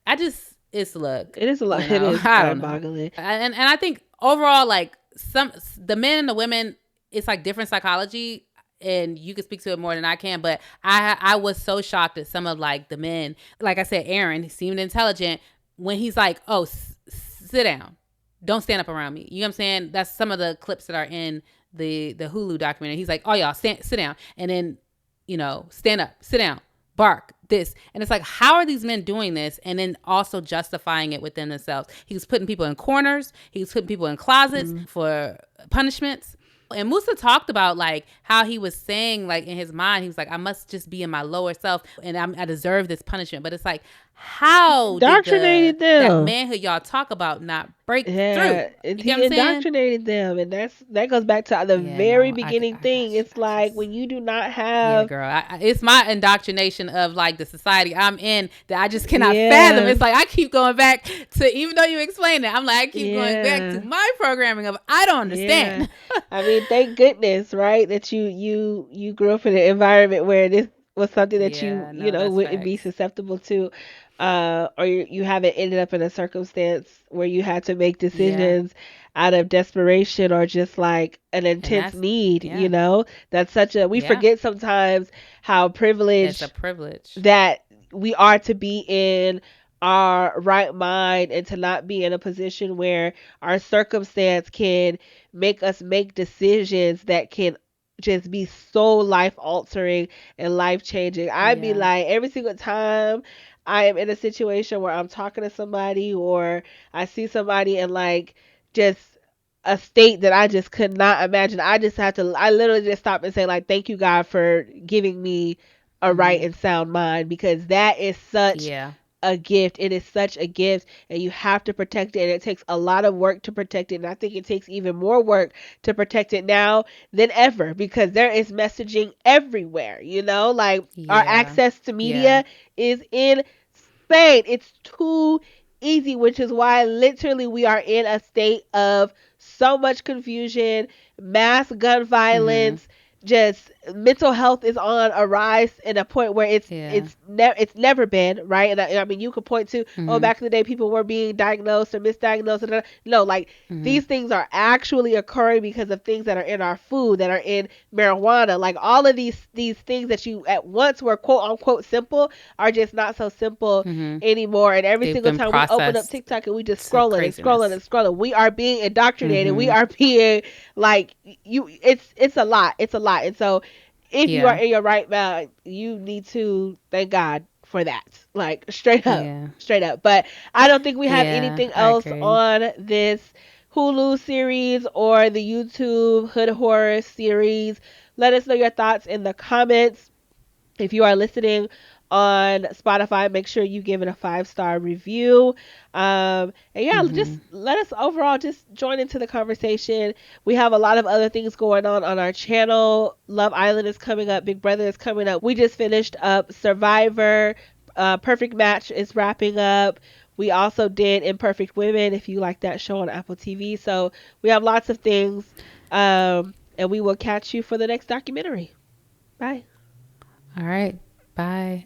I just it's look, It is a you lot. It know, is I don't know. mind-boggling. And I think overall like some the men and the women, it's like different psychology, and you can speak to it more than I can, but I was so shocked at some of like the men. Like I said, Aaron, he seemed intelligent when he's like, "Oh, sit down. Don't stand up around me." You know what I'm saying? That's some of the clips that are in the Hulu documentary. He's like, "Oh, y'all sit down." And then, stand up, sit down, bark, this. And it's like, how are these men doing this? And then also justifying it within themselves. He was putting people in corners. He was putting people in closets for punishments. And Musa talked about like how he was saying like in his mind, he was like, I must just be in my lower self and I deserve this punishment. But it's like, how did Indoctrinated that them. manhood y'all talk about not break through? Yeah, You get what he I'm saying? indoctrinated them, and that goes back to the Yeah, very no, beginning I got thing. you. It's like when you do not Yeah, have, girl. It's my indoctrination of like the society I'm in that I just cannot fathom. yeah, It's like I keep going back to, even though you explain it, I'm like, I keep going back to yeah, my programming of I don't yeah. understand. I mean, thank goodness, right, that you grew up in an environment where this was something that Yeah, you no, know that's wouldn't be facts. susceptible to, or you haven't ended up in a circumstance where you had to make Yeah. decisions out of desperation or just like an And intense that's, need. yeah, That's such a we yeah. forget sometimes how It's a privileged privilege. that we are to be in our right mind and to not be in a position where our circumstance can make us make decisions that can just be so life altering and life changing. I'd be Yeah. like, every single time I am in a situation where I'm talking to somebody or I see somebody in like just a state that I just could not imagine, I literally just stop and say like, thank you God for giving me a right Mm-hmm. and sound mind, because that is such Yeah. a gift. It is such a gift, and you have to protect it. And it takes a lot of work to protect it. And I think it takes even more work to protect it now than ever, because there is messaging everywhere. Like our Yeah. access to Yeah. media is insane. It's too easy, which is why literally we are in a state of so much confusion, mass gun Mm-hmm. violence, just mental health is on a rise in a point where Yeah. it's never been right. And I mean, you could point to, oh, Mm-hmm. back in the day people were being diagnosed or misdiagnosed, and no, like Mm-hmm. these things are actually occurring because of things that are in our food, that are in marijuana. Like all of these things that you at once were quote unquote simple are just not so simple Mm-hmm. anymore. And every They've single been time we open up processed TikTok and we just to scrolling and scrolling craziness. and scrolling, we are being indoctrinated. We Mm-hmm. are being like it's a lot. It's a lot. And so if you are Yeah. in your right mind, you need to thank God for that. Like straight up. Yeah. Straight up. But I don't think we have Yeah. anything I else agree. on this Hulu series or the YouTube Hood Horror series. Let us know your thoughts in the comments. If you are listening on Spotify, make sure you give it a 5-star review. And yeah, just Mm-hmm. let us overall just join into the conversation. We have a lot of other things going on our channel. Love Island is coming up. Big Brother is coming up. We just finished up Survivor. Perfect Match is wrapping up. We also did Imperfect Women, if you like that show on Apple TV. So we have lots of things. And we will catch you for the next documentary. Bye. All right. Bye.